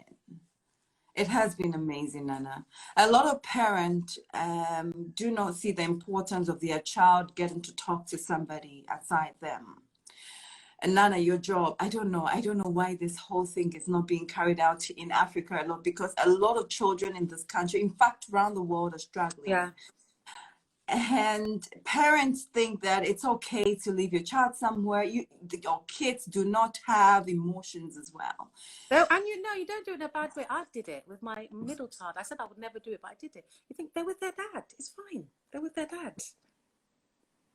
It has been amazing, Nana. A lot of parents do not see the importance of their child getting to talk to somebody outside them. And Nana, your job, I don't know why this whole thing is not being carried out in Africa a lot, because a lot of children in this country, in fact, around the world, are struggling. Yeah. And parents think that it's okay to leave your child somewhere. Your kids do not have emotions as well. And you don't do it in a bad way. I did it with my middle child. I said I would never do it, but I did it. You think they're with their dad. It's fine. They're with their dad.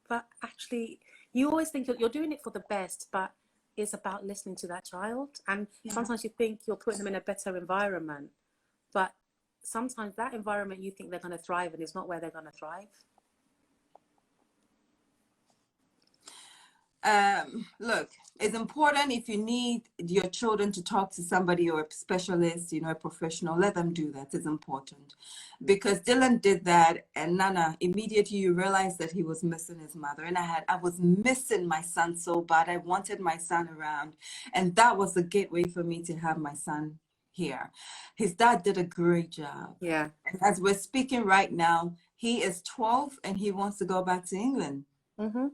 But actually, you always think you're doing it for the best, but it's about listening to that child. And sometimes you think you're putting them in a better environment, but sometimes that environment you think they're going to thrive in is not where they're going to thrive. Look, it's important if you need your children to talk to somebody or a specialist, a professional, let them do that. It's important. Because Dylan did that, and Nana, immediately you realized that he was missing his mother. And I was missing my son so bad. I wanted my son around. And that was the gateway for me to have my son here. His dad did a great job. Yeah. And as we're speaking right now, he is 12 and he wants to go back to England. Mm-hmm.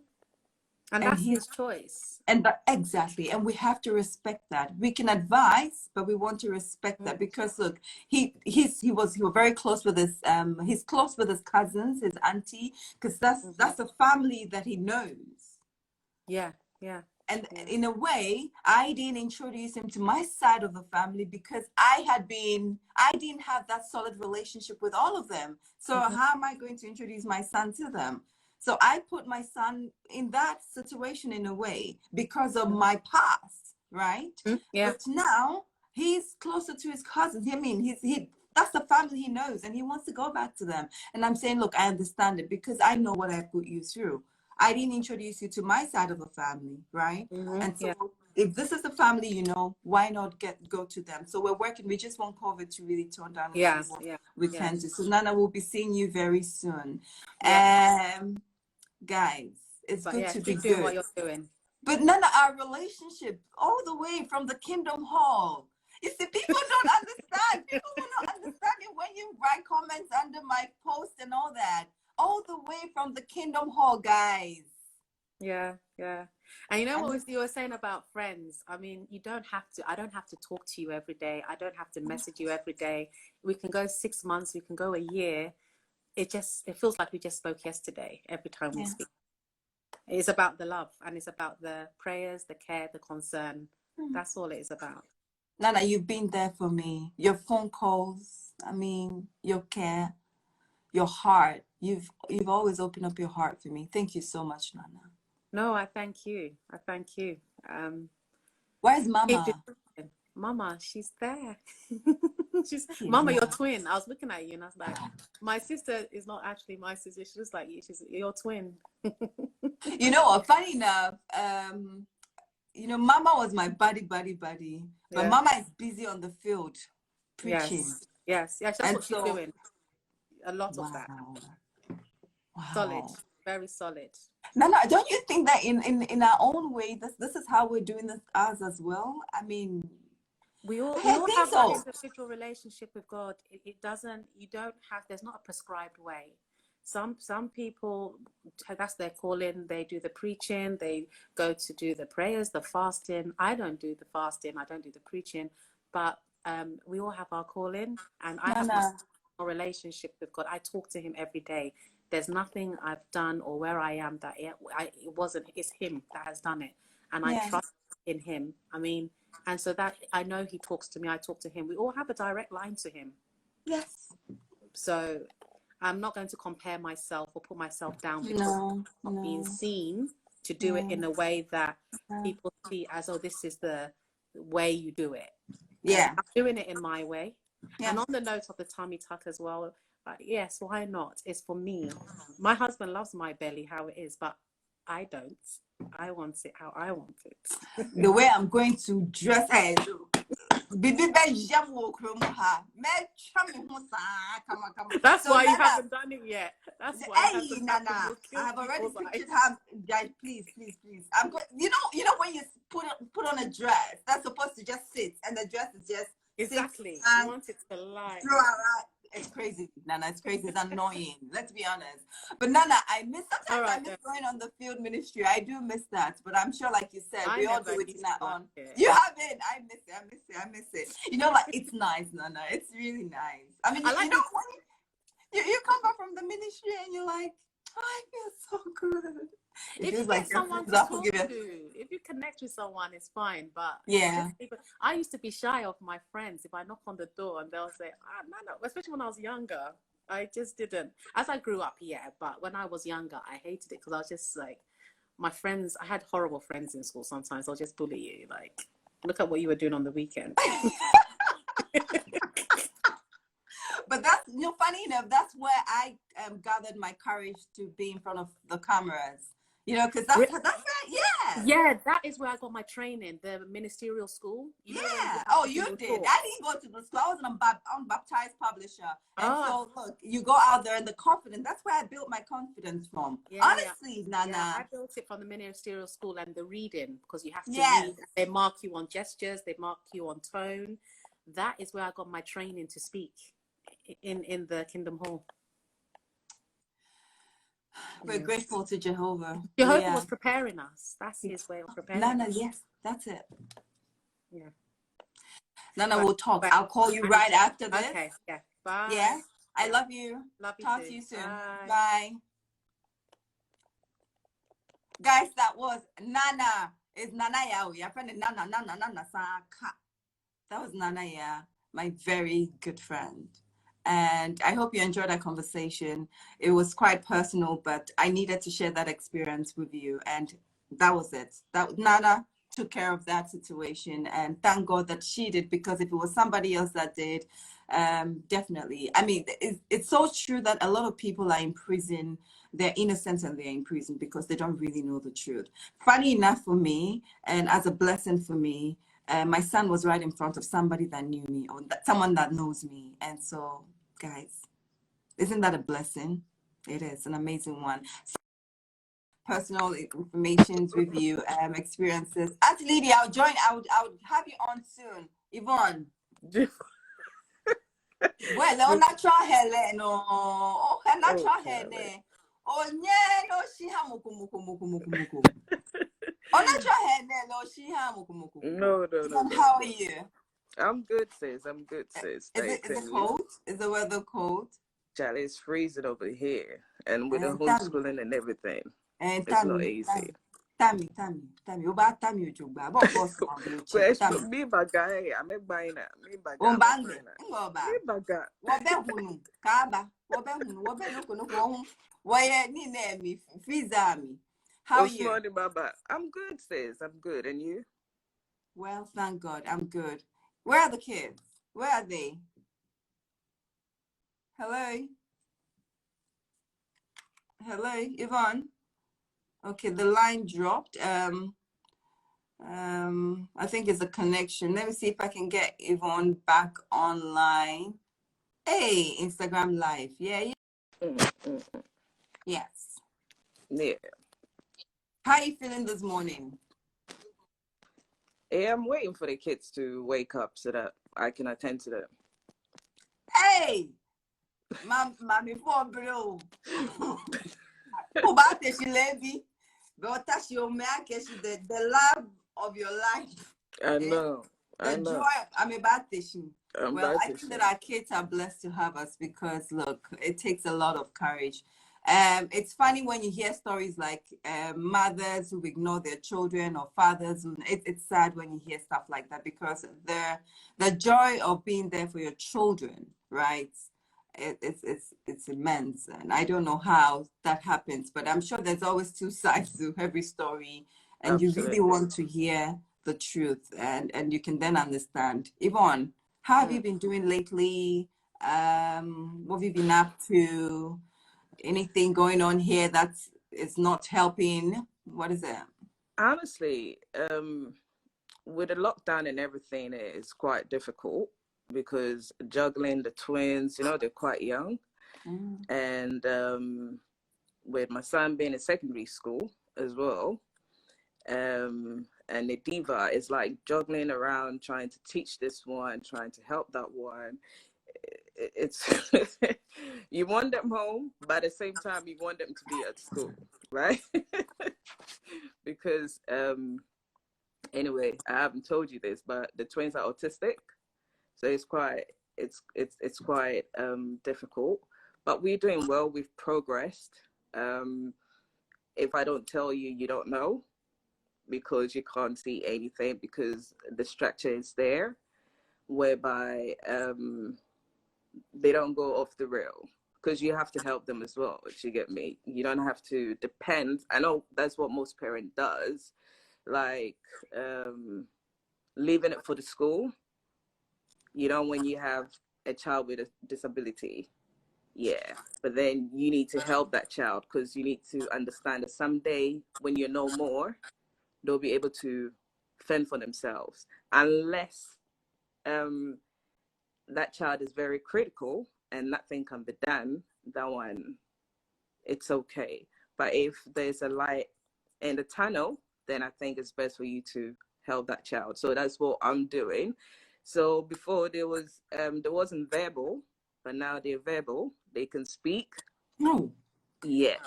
And And that's his choice. Exactly. And we have to respect that. We can advise, but we want to respect that, because look, he was very close with he's close with his cousins, his auntie, because that's a family that he knows. Yeah, yeah. And in a way, I didn't introduce him to my side of the family because I didn't have that solid relationship with all of them. So how am I going to introduce my son to them? So I put my son in that situation in a way because of my past, right? Yeah. But now he's closer to his cousins. I mean, that's the family he knows, and he wants to go back to them. And I'm saying, look, I understand it because I know what I put you through. I didn't introduce you to my side of the family, right? And so if this is the family, why not go to them? So we're working. We just want COVID to really tone down and see what we can do. So Nana, will be seeing you very soon. Guys, it's good to be keep doing good. what you're doing. But Nana, our relationship all the way from the Kingdom Hall. You see, people don't understand. People will not understand it when you write comments under my post and all that. All the way from the Kingdom Hall, guys. Yeah, yeah. And you know what you were saying about friends? I mean, I don't have to talk to you every day. I don't have to message you every day. We can go 6 months, we can go a year. It feels like we just spoke yesterday every time we speak. It's about the love, and it's about the prayers, the care, the concern. That's all it is about. Nana, you've been there for me. Your phone calls, your care, your heart. You've always opened up your heart for me. Thank you so much, Nana. No, I thank you. Where's Mama? Mama, she's there. Mama, your twin. I was looking at you and I was like, my sister is not actually my sister. She looks like you. She's your twin. You know what? Funny enough, Mama was my buddy. But Mama is busy on the field preaching. Yes. That's what she's doing. A lot of that. Wow. Solid. Very solid. Nana, don't you think that in our own way, this is how we're doing this ours as well? I mean, we all have an individual relationship with God. There's not a prescribed way. Some people, that's their calling. They do the preaching. They go to do the prayers, the fasting. I don't do the fasting. I don't do the preaching. But we all have our calling, and I have a relationship with God. I talk to Him every day. There's nothing I've done or where I am that it's Him that has done it. And I trust in Him. And so that I know He talks to me, I talk to Him. We all have a direct line to Him. Yes. So I'm not going to compare myself or put myself down because I'm not being seen to do it in a way that people see as, oh, this is the way you do it. Yeah. I'm doing it in my way. Yeah. And on the note of the tummy tuck as well, yes, why not? It's for me. My husband loves my belly how it is, but I don't. I want it how I want it. The way I'm going to dress That's why you haven't done it yet. That's why I have already pictured how. Guys, please. I'm going. You know when you put on a dress that's supposed to just sit, and the dress is just exactly. You want it to lie. It's crazy, Nana. It's crazy. It's annoying. Let's be honest. But Nana, I miss going on the field ministry. I do miss that. But I'm sure, like you said, we all do it in our own. You haven't. I miss it. It's nice, Nana. It's really nice. When you come back from the ministry and you're like, oh, I feel so good. If you get someone to talk to, if you connect with someone, it's fine. But I used to be shy of my friends. If I knock on the door and they'll say, no, especially when I was younger, I just didn't. As I grew up, but when I was younger, I hated it because I was just like, my friends, I had horrible friends in school sometimes. They'll just bully you. Like, look at what you were doing on the weekend. But that's, funny enough, that's where I gathered my courage to be in front of the cameras. You know, because that's right. Yeah. Yeah, that is where I got my training, the ministerial school. You know, when you Yeah. have Oh, to do you your did. talk. I didn't go to the school. I was an unbaptized publisher. And Ah, so, look, you go out there and the confidence, that's where I built my confidence from. yeah. Honestly, Yeah, I Nana. built it from the ministerial school and the reading, because you have to Yes. read. They mark you on gestures, they mark you on tone. That is where I got my training to speak in the Kingdom Hall. We're Yeah. grateful to Jehovah. Jehovah Yeah. was preparing us. That's his way of preparing Nana, us. yes, that's it. Yeah. Nana, Right. we'll talk. Right. I'll call you right after this. Okay. Yeah. Bye. Yeah. I Yeah. love you. Love you Talk too. to you soon. Bye. Bye. Guys, that was Nana. It's Nana Yao. Your friend Nana Saka. That was Nana Ya, my very good friend. And I hope you enjoyed our conversation. It was quite personal, but I needed to share that experience with you. And that was it. That Nana took care of that situation. And thank God that she did, because if it was somebody else that did, definitely. I mean, it's so true that a lot of people are in prison. They're innocent and they're in prison because they don't really know the truth. Funny enough for me, and as a blessing for me, my son was right in front of somebody that knew me, or someone that knows me. And so, guys, isn't that a blessing? It is an amazing one. Personal informations with you, experiences. Auntie Lydia, I would have you on soon. Yvonne. Well, on natural hair, no. Oh, natural hair, ne. Oh, yeah, no, she ha muku muku muku muku muku. Oh, natural hair, ne, no, she ha muku muku. No. How are you? I'm good, sis. I'm good, sis. Is it cold? Is the weather cold? Child, it's freezing over here. And with the Tammy. homeschooling and everything, And it's not easy. Tammy. Oba Tammy Ojugba. About boss Question, me bagay, I'm a buying it. Me bagay. Umbange. Me Ngoba. bagay. Wobe hunu. Kaba. Wobe hunu. Wobe nuku hunu. Woye ni nemi. Fizami. How are you? Morning, Baba. I'm good, sis. I'm good. And you? Well, thank God. I'm good. Where are the kids? Where are they? Hello? Hello, Yvonne? Okay, the line dropped. I think it's a connection. Let me see if I can get Yvonne back online. Hey, Instagram Live. Yeah. Yes. Yeah. How are you feeling this morning? Yeah, I'm waiting for the kids to wake up so that I can attend to them. Hey! Mommy, for bro. About this, lady. But that's your man, the love of your life. I know. The joy. I'm about this. Well, I think say. that our kids are blessed to have us, because look, it takes a lot of courage. It's funny when you hear stories like mothers who ignore their children, or fathers who, it's sad when you hear stuff like that, because the joy of being there for your children, right? It's immense, and I don't know how that happens, but I'm sure there's always two sides to every story, and Absolutely. you really want to hear the truth, and you can then understand. Yvonne, how have you been doing lately? What have you been up to? Anything going on here that is not helping? What is it? Honestly, with the lockdown and everything, it's quite difficult, because juggling the twins, they're quite young. And with my son being in secondary school as well, and the diva is like juggling around, trying to teach this one, trying to help that one. It's you want them home, but at the same time you want them to be at school, right? Because anyway, I haven't told you this, but the twins are autistic, so it's quite difficult. But we're doing well. We've progressed. If I don't tell you, you don't know, because you can't see anything, because the structure is there, whereby they don't go off the rail, because you have to help them as well. You get me? You don't have to depend. I know that's what most parent does, like leaving it for the school. When you have a child with a disability, Yeah, but then you need to help that child because you need to understand that someday when you know more, they'll be able to fend for themselves. Unless um, that child is very critical and nothing can be done, that one, it's okay. But if there's a light in the tunnel, then I think it's best for you to help that child. So that's what I'm doing. So before there wasn't verbal, but now they're verbal. They can speak. No. Yeah.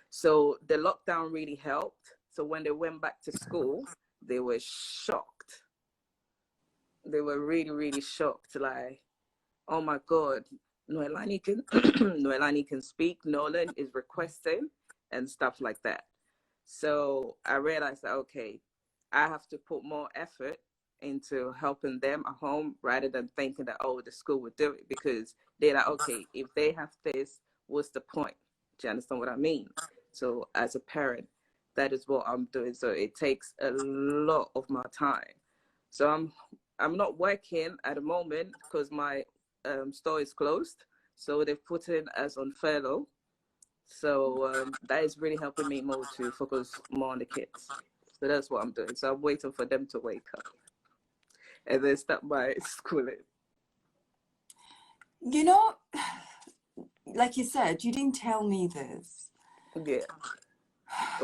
So the lockdown really helped. So when they went back to school, they were shocked. They were really, really shocked. Like, oh my God, Noelani can Noelani can speak. Nolan is requesting and stuff like that. So I realized that okay, I have to put more effort into helping them at home rather than thinking that oh the school would do it because they're like okay if they have this what's the point? Do you understand what I mean? So as a parent, that is what I'm doing. So it takes a lot of my time. So I'm not working at the moment because my store is closed. So they've put in us on furlough. So that is really helping me more to focus more on the kids. So that's what I'm doing. So I'm waiting for them to wake up and then start my schooling. You know, like you said, you didn't tell me this. Yeah.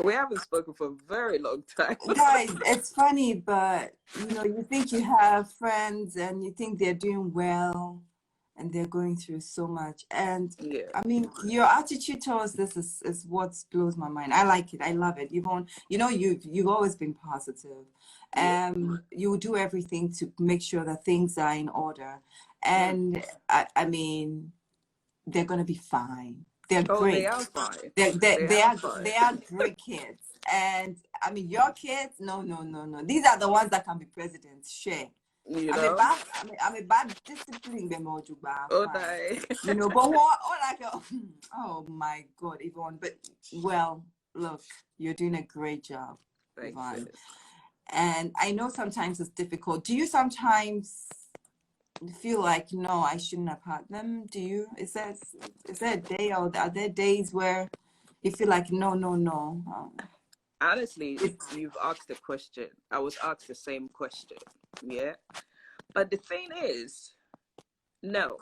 We haven't spoken for a very long time. Guys, it's funny, but you know, you think you have friends and you think they're doing well and they're going through so much. And Yeah. I mean, your attitude towards this is what blows my mind. I like it. I love it. You've always been positive. Yeah. You do everything to make sure that things are in order. And I mean, they're gonna be fine. They're Oh, they great. are fine. They are great kids. And I mean, your kids, no, no, no, no. These are the ones that can be presidents. Share. You I'm a know? bad, I'm a bad discipline them all, Oh, fine. they. You know, but what, oh my God, Yvonne. But well, look, you're doing a great job, Thanks, Yvonne. sis. And I know sometimes it's difficult. Do you sometimes feel like no, I shouldn't have had them? Do you? Is there a day or are there days where you feel like no, no, no? Honestly, you've asked a question. I was asked the same question. Yeah. But the thing is, no,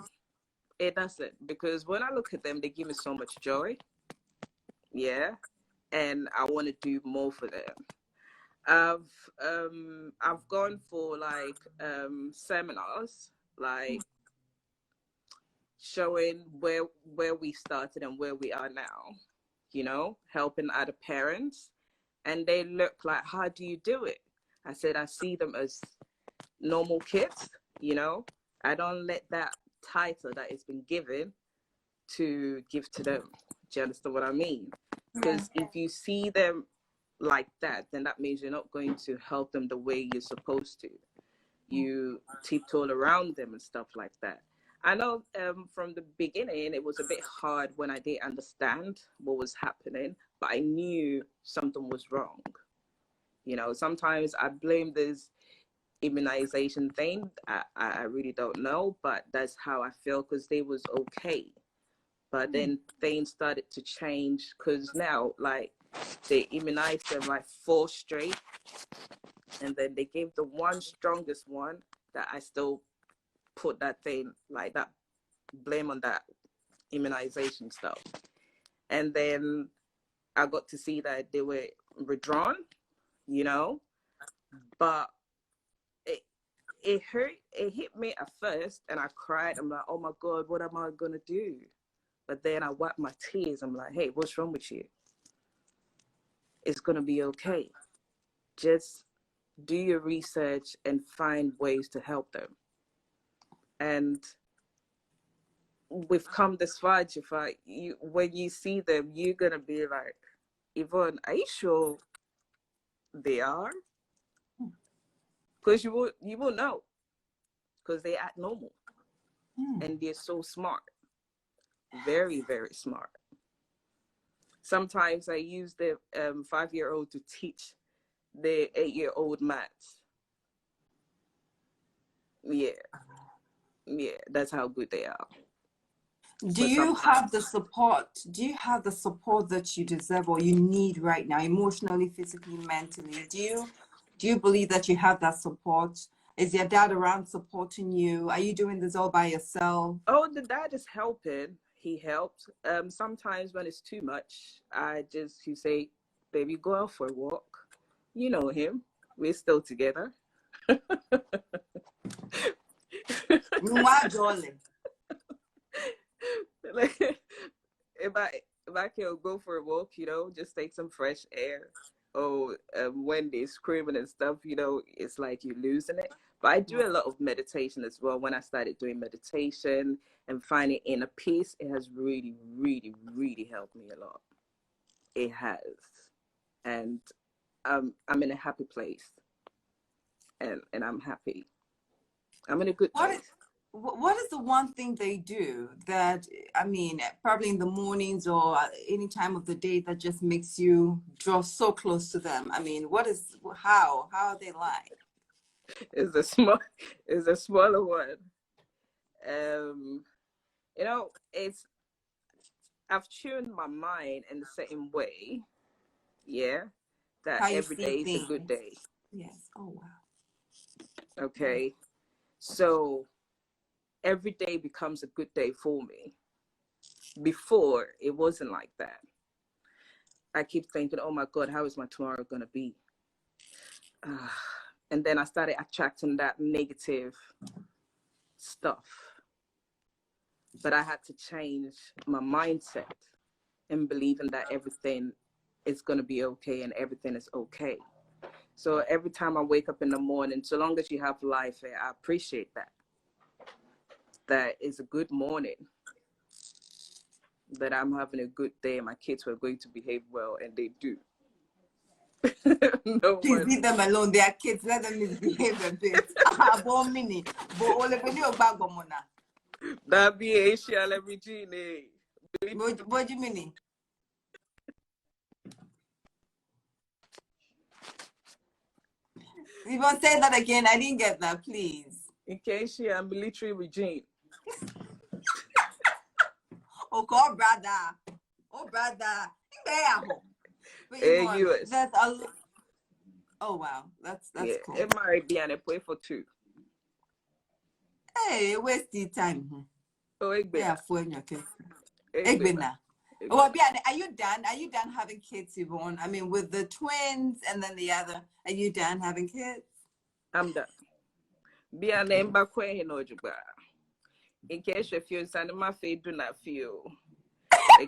it doesn't. Because when I look at them, they give me so much joy. Yeah. And I want to do more for them. I've gone for like seminars, like showing where we started and where we are now, you know, helping other parents. And they look like, how do you do it? I said, I see them as normal kids, you know. I don't let that title that has been given to give to them. Do you understand what I mean? Because if you see them like that, then that means you're not going to help them the way you're supposed to. You tiptoe around them and stuff like that. I know from the beginning it was a bit hard when I didn't understand what was happening, but I knew something was wrong. You know, sometimes I blame this immunization thing. I really don't know, but that's how I feel because they was okay. But then things started to change because now, like, they immunized them like 4 straight, and then they gave the one strongest one that I still put that thing like that blame on that immunization stuff. And then I got to see that they were withdrawn, you know, but it hurt. It hit me at first, and I cried. I'm like, oh my God, what am I gonna do? But then I wiped my tears. I'm like, hey, what's wrong with you? It's gonna be okay. Just do your research and find ways to help them. And we've come this far, Jafar. When you see them, you're gonna be like, Yvonne, are you sure they are? Because you will know. Because they act normal. And they're so smart. Very, very smart. Sometimes I use the 5-year-old to teach the 8-year-old maths. Yeah. Yeah, that's how good they are. Do you have the support? Do you have the support that you deserve or you need right now, emotionally, physically, mentally? Do you believe that you have that support? Is your dad around supporting you? Are you doing this all by yourself? Oh, the dad is helping. He helped. Sometimes when it's too much, he say, "Baby, go out for a walk." You know him. We're still together. Mwah, darling. Like, if I can go for a walk, just take some fresh air. Oh, when they're screaming and stuff, it's like you're losing it. But I do a lot of meditation as well. When I started doing meditation and finding inner peace, it has really, really, really helped me a lot. It has, and I'm in a happy place, and I'm happy. I'm in a good place. What is the one thing they do that, I mean, probably in the mornings or any time of the day that just makes you draw so close to them? I mean, how are they like? It's a smaller one. I've tuned my mind in a certain way, that How you every see day is a things. good day. Yes. Oh, wow. Okay. So every day becomes a good day for me. Before, it wasn't like that. I keep thinking, oh my God, how is my tomorrow going to be? And then I started attracting that negative stuff. But I had to change my mindset and believing that everything is going to be okay and everything is okay. So every time I wake up in the morning, so long as you have life, I appreciate that. That is a good morning. That I'm having a good day. My kids were going to behave well, and they do. No Please one. leave them alone. They are kids. Let them misbehave a bit. That be Asia, Regina. What do you mean? You want to say that again? I didn't get that, please. In case you are military regime. Oh, God, brother. Oh, brother. But US. that's a lot. Oh, wow. That's cool. It might be an play for two. Hey, waste the time. Oh, yeah, for your kids. Oh, are you done? Are you done having kids, Yvonne? I mean, with the twins and then the other, are you done having kids? I'm done. Be a name back when you know you. In case you feel something, my face do not feel. I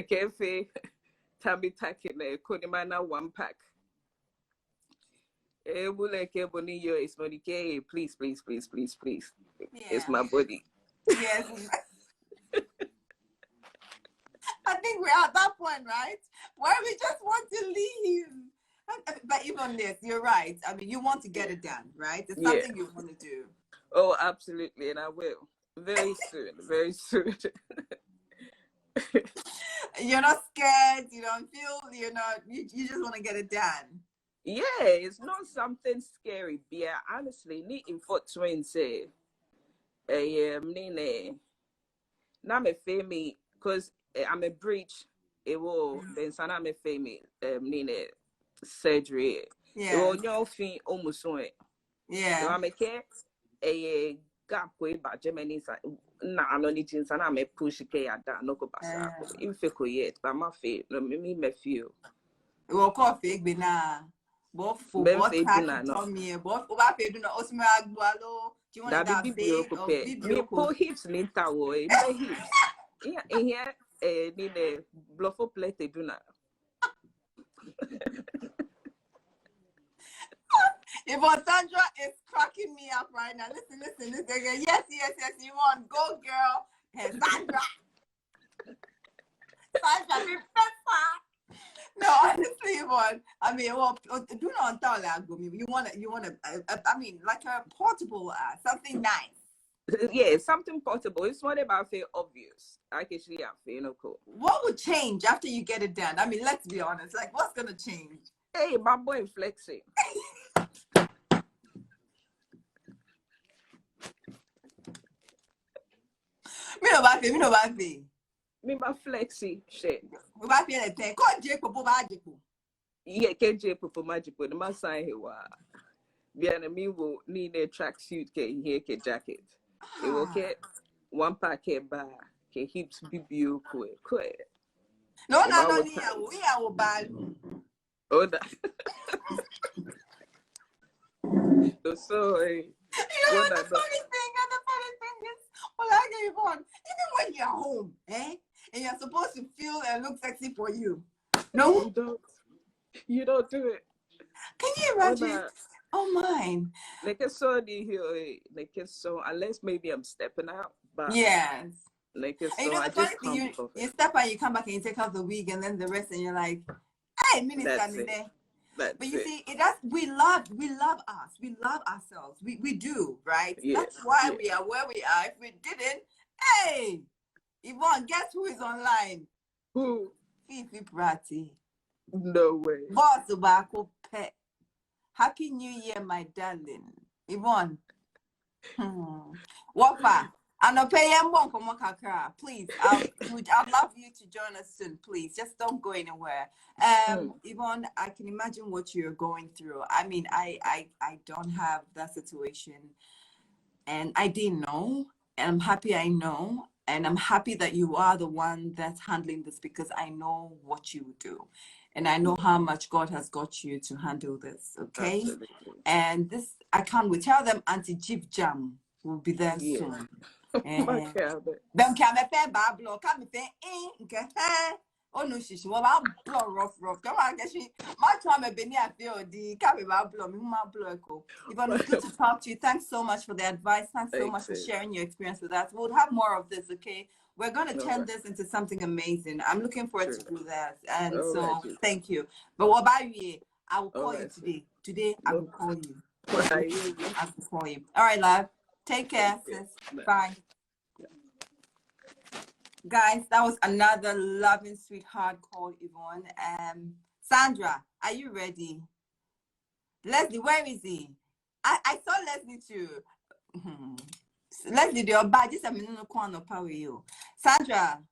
can't feel. Tabby taking a Kodimana 1 pack. It's money. Please. Yeah. It's my body. Yes. I think we're at that point, right? Where we just want to leave. But even this, you're right. I mean, you want to get it done, right? It's something you want to do. Oh, absolutely. And I will. Very soon. You're not scared. You don't feel, you just want to get it done. Yeah, it's not something scary. Yeah, honestly, need in for twins say, now me fame because I'm a breach. It will then sana me fame surgery. Yeah. It will no fin almost on it. Yeah. So I make a gap way but Germany na ano ni tin sana me push ke ada no go basa. If you yet, but my fe no me feel. Well, coffee be na. But for what time tell me but over pay do na osme agbualo. Do you want that big or me pull hips linta wo me hips. Here need a bluffo plate do na. If Sandra is cracking me up right now, listen again. Yes, you want go girl. Hey, Sandra, be better. No, honestly, Yvonne. I mean, well, do not tell you want I mean, like a portable, something nice. Yeah, something portable. It's not about feel obvious. I can actually feel cool. What would change after you get it done? I mean, let's be honest. Like, what's gonna change? Hey, my boy flexing. Me no bad, me no bad. Me my flexi shit. We bad the thing. Call Jacob over Jacob. Yeah, KJ Popo Magic with my sign here. Bien me will need a tracksuit, here, jacket. It will get one packet bar, hips BBU quick. No, we are bad. Oh, that. So, You know, the funny thing is, well, I give on, even when you're home, and you're supposed to feel and look sexy for you. No, you don't do it. Can you imagine? Oh, mine. Like a so like so unless maybe I'm stepping out, but yes. Like a so you know, I just come you step out, you come back and you take off the wig and then the rest, and you're like, hey, minutes standing there. But you see, we love us. We love ourselves. We do, right? Yeah, that's why we are where we are. If we didn't, hey, Yvonne, guess who is online? Who? Fifi Prati. No way. Boss Obako Pet. Happy New Year, my darling. Yvonne. Wafa. Please, I'd love you to join us soon. Please, just don't go anywhere. Yvonne, I can imagine what you're going through. I mean, I don't have that situation, and I didn't know, and I'm happy I know, and I'm happy that you are the one that's handling this, because I know what you do, and I know how much God has got you to handle this. Okay. Absolutely. And this, I can't wait. Tell them Auntie Jeep Jam will be there soon. Them can me pay bablo, can me pay oh no, she will blow rough. Come on, get she. My time a beni I feel the can me bablo, me ma blow echo. Yvonne, it's good to talk to you. Thanks so much for the advice. Thanks so much for sharing your experience with us. We'll have more of this, okay? We're going to turn this into something amazing. I'm looking forward to do that. And so, thank you. But what about you? I will call you today. Today, I will call you. I will call you. All right, love. Take care, sis. Bye. Guys, that was another loving sweetheart called Yvonne. Sandra, are you ready? Leslie, where is he? I saw Leslie too. Leslie, your bad. Just a minute, no corner power you. Sandra,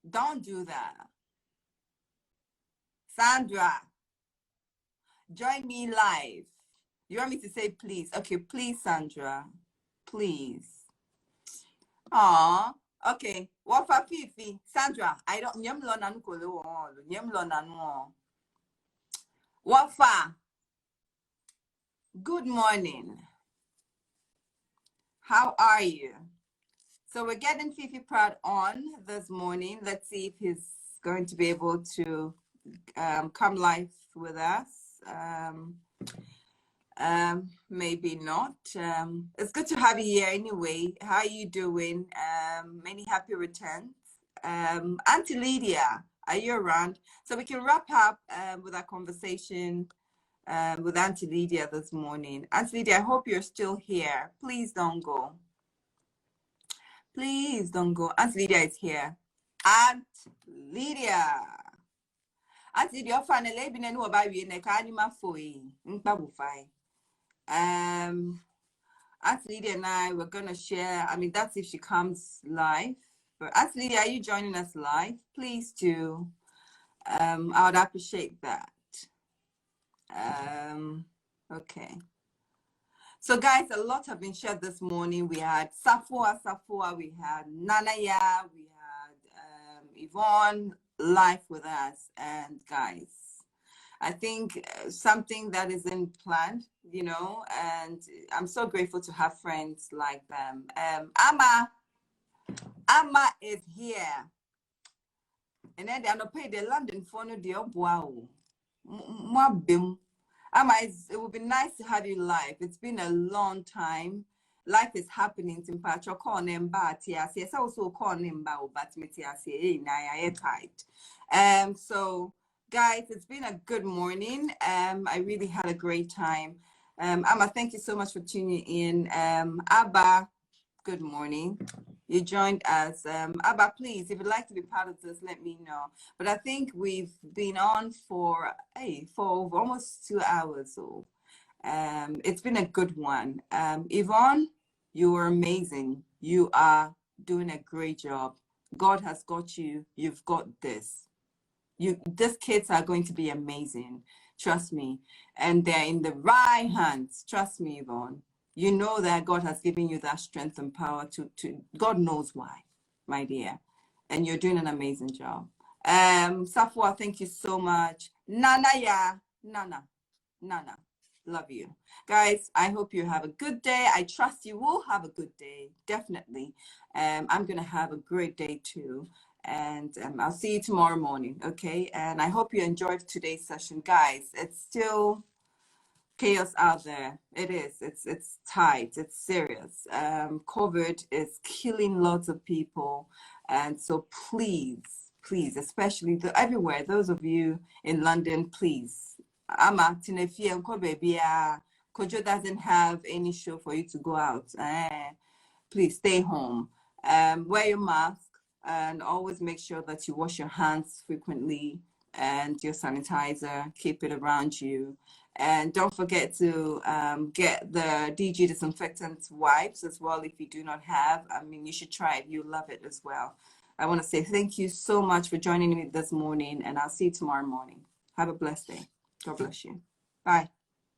don't do that. Sandra, join me live. You want me to say please? Okay, please, Sandra. Please. Aw. Okay. What for Fifi? Sandra, I don't nyemlo nanu kolo nyemlo nanu. What for? Good morning. How are you? So we're getting Fifi Pratt on this morning. Let's see if he's going to be able to come live with us. Maybe not. It's good to have you here anyway. How are you doing? Many happy returns. Auntie Lydia, are you around? So we can wrap up with our conversation with Auntie Lydia this morning. Auntie Lydia, I hope you're still here. Please don't go. Please don't go. Auntie Lydia is here. Aunt Lydia. Auntie Lydia, finally, been a new about you in a canima for you. Auntie Lydia and I were gonna share. I mean, that's if she comes live. But Auntie Lydia, are you joining us live? Please do. I would appreciate that. Okay. So guys, a lot have been shared this morning. We had Safua, we had Nanaya, we had Yvonne live with us. And guys, I think something that isn't planned, you know, and I'm so grateful to have friends like them. Amma is here. And then they're not paid the London for no deal. Wow. Amma, it would be nice to have you live. It's been a long time. Life is happening in Patrick. Call name Batias. Yes, I also call name Batmitias. So guys, it's been a good morning. I really had a great time. Amma, thank you so much for tuning in. Abba, good morning. You joined us. Abba, please, if you'd like to be part of this, let me know. But I think we've been on for almost 2 hours. So it's been a good one. Yvonne, you are amazing. You are doing a great job. God has got you. You've got this. These kids are going to be amazing. Trust me. And they're in the right hands. Trust me, Yvonne. You know that God has given you that strength and power to God knows why, my dear. And you're doing an amazing job. Safwa, thank you so much. Nana, love you. Guys, I hope you have a good day. I trust you will have a good day, definitely. I'm going to have a great day too. And I'll see you tomorrow morning, okay? And I hope you enjoyed today's session. Guys, it's still chaos out there. It is. It's tight. It's serious. COVID is killing lots of people. And so please, especially everywhere, those of you in London, please. Ama Tinefia and Kobe, Kojo doesn't have any show for you to go out. Please stay home. Wear your mask and always make sure that you wash your hands frequently and your sanitizer, keep it around you. And don't forget to get the DG disinfectant wipes as well if you do not have. I mean, you should try it. You'll love it as well. I want to say thank you so much for joining me this morning, and I'll see you tomorrow morning. Have a blessed day. God bless you. Bye.